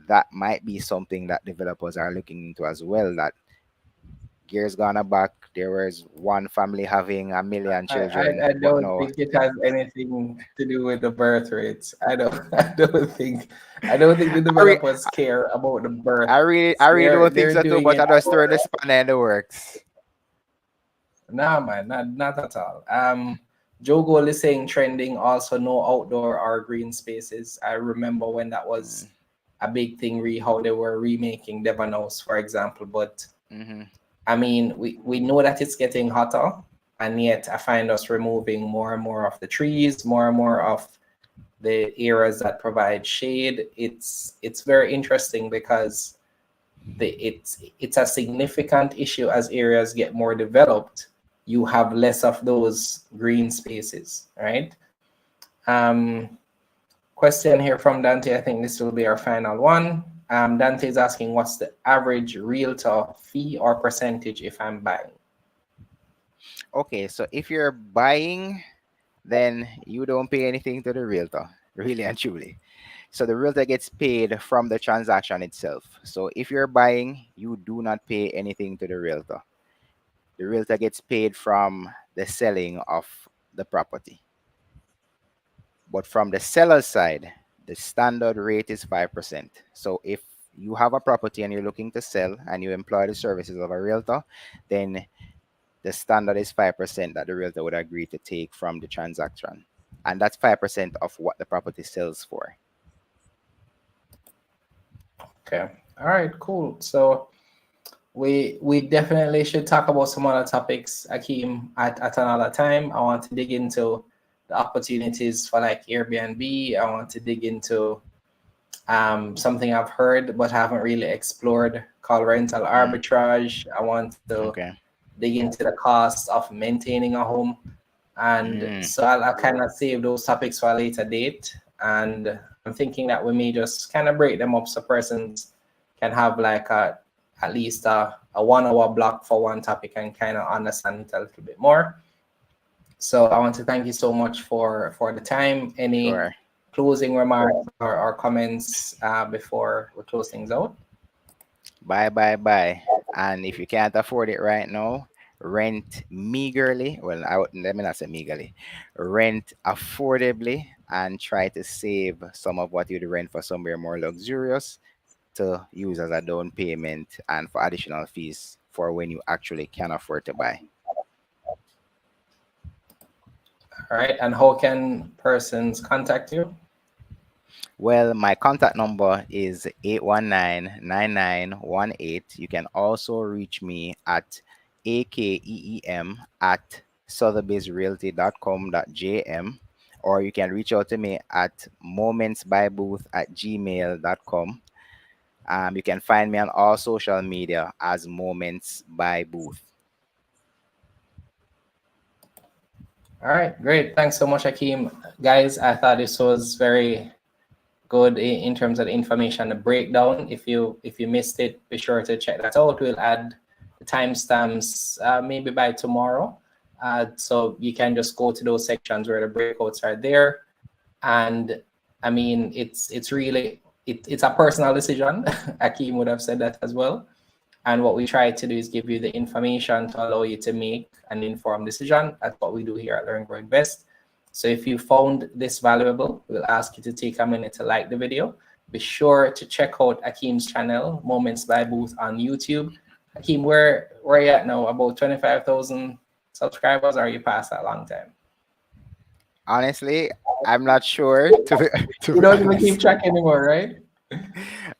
that might be something that developers are looking into as well. That years gone back, there was one family having a million children, I but don't no, think it has anything to do with the birth rates. I don't I don't think the I, re- developers care about the birth I rates. really don't think They're so too, doing but it I just throw for the spanner in the works. no man, not at all. Joe Gold is saying trending also no outdoor or green spaces. I remember when that Mm, was a big thing, how they were remaking Devon House, for example. But mm-hmm. I mean, we know that it's getting hotter, and yet I find us removing more and more of the trees, more and more of the areas that provide shade. It's very interesting because it's a significant issue as areas get more developed. You have less of those green spaces, right? Um, Question here from Dante. I think this will be our final one. Dante is asking, what's the average realtor fee or percentage if I'm buying? Okay, so if you're buying, then you don't pay anything to the realtor, really and truly. So the realtor gets paid from the transaction itself. So if you're buying, you do not pay anything to the realtor. The realtor gets paid from the selling of the property. But from the seller's side, the standard rate is 5%. So if you have a property and you're looking to sell and you employ the services of a realtor, then the standard is 5% that the realtor would agree to take from the transaction. And that's 5% of what the property sells for. Okay. All right, cool. So we definitely should talk about some other topics, Akeem, at another time. I want to dig into the opportunities for like Airbnb. I want to dig into something I've heard but haven't really explored called rental Mm, arbitrage. I want to okay. dig into the cost of maintaining a home. And Mm, so I'll kind of save those topics for a later date. And I'm thinking that we may just kind of break them up so persons can have like at least a 1 hour block for one topic and kind of understand it a little bit more. So I want to thank you so much for the time. Any sure. closing remarks or comments before we close things out? Bye. And if you can't afford it right now, rent meagerly. Well, let me not say meagerly. Rent affordably and try to save some of what you'd rent for somewhere more luxurious to use as a down payment and for additional fees for when you actually can afford to buy. All right. And how can persons contact you? Well, my contact number is 819-9918. You can also reach me at akeem@sotheby'srealty.com.jm, or you can reach out to me at momentsbybooth@gmail.com. You can find me on all social media as Moments by Booth. All right, great. Thanks so much, Akeem. Guys, I thought this was very good in terms of the information, the breakdown. If you missed it, be sure to check that out. We'll add the timestamps maybe by tomorrow. So you can just go to those sections where the breakouts are there. And I mean, it's really, it's a personal decision. Akeem would have said that as well. And what we try to do is give you the information to allow you to make an informed decision. That's what we do here at L.E.A.R.N. Grow Invest. So if you found this valuable, we'll ask you to take a minute to like the video. Be sure to check out Akeem's channel, Moments by Booth, on YouTube. Akeem, where are you at now? About 25,000 subscribers, or are you past that long time? Honestly, I'm not sure. You don't even keep track anymore, right?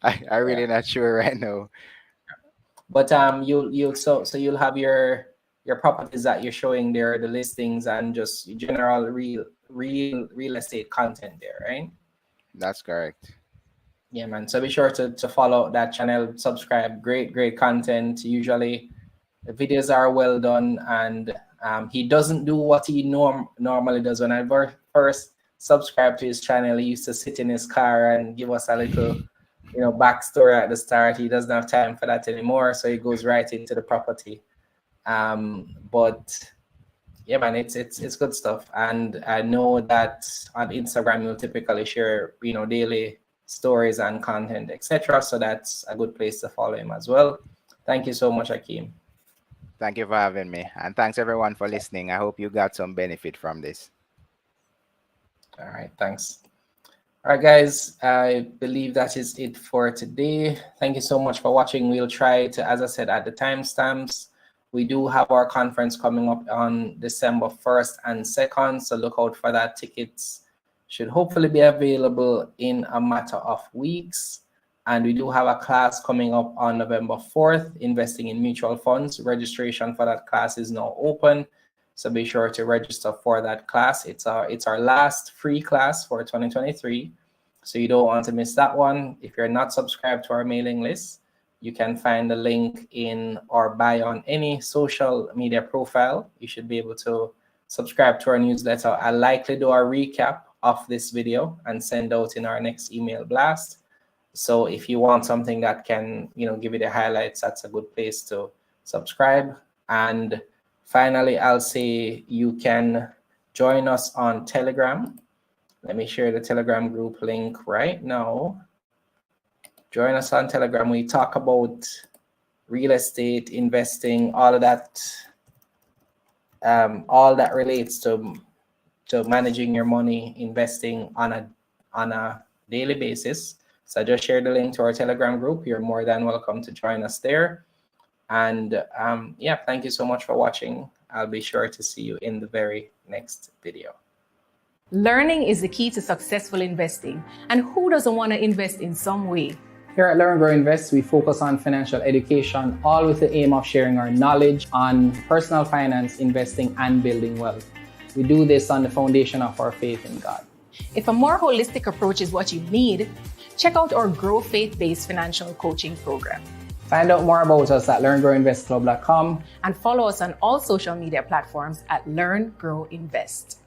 I'm really not sure right now. But so you'll have your properties that you're showing there, the listings, and just general real estate content there, right? That's correct. Yeah, man. So be sure to follow that channel, subscribe. Great content. Usually the videos are well done, and he doesn't do what he normally does. When I first subscribed to his channel, he used to sit in his car and give us a little backstory at the start. He doesn't have time for that anymore, so he goes right into the property. But yeah, man, it's good stuff. And I know that on Instagram you'll typically share daily stories and content, etc. So that's a good place to follow him as well. Thank you so much, Akeem. Thank you for having me, and thanks everyone for listening. I hope you got some benefit from this. All right, thanks. All right, guys, I believe that is it for today. Thank you so much for watching. We'll try to, as I said, add the timestamps. We do have our conference coming up on December 1st and 2nd, so look out for that. Tickets should hopefully be available in a matter of weeks. And we do have a class coming up on November 4th, investing in mutual funds. Registration for that class is now open, so be sure to register for that class. It's our last free class for 2023, so you don't want to miss that one. If you're not subscribed to our mailing list, you can find the link in our bio on any social media profile. You should be able to subscribe to our newsletter. I'll likely do a recap of this video and send out in our next email blast. So if you want something that can give you the highlights, that's a good place to subscribe. And finally, I'll say you can join us on Telegram. Let me share the Telegram group link right now. Join us on Telegram. We talk about real estate, investing, all of that, all that relates to managing your money, investing on a daily basis. So I just shared the link to our Telegram group. You're more than welcome to join us there. And yeah, thank you so much for watching. I'll be sure to see you in the very next video. Learning is the key to successful investing. And who doesn't want to invest in some way? Here at L.E.A.R.N. Grow Invest, we focus on financial education, all with the aim of sharing our knowledge on personal finance, investing, and building wealth. We do this on the foundation of our faith in God. If a more holistic approach is what you need, check out our Grow Faith-based financial coaching program. Find out more about us at learngrowinvestclub.com and follow us on all social media platforms at L.E.A.R.N. Grow Invest.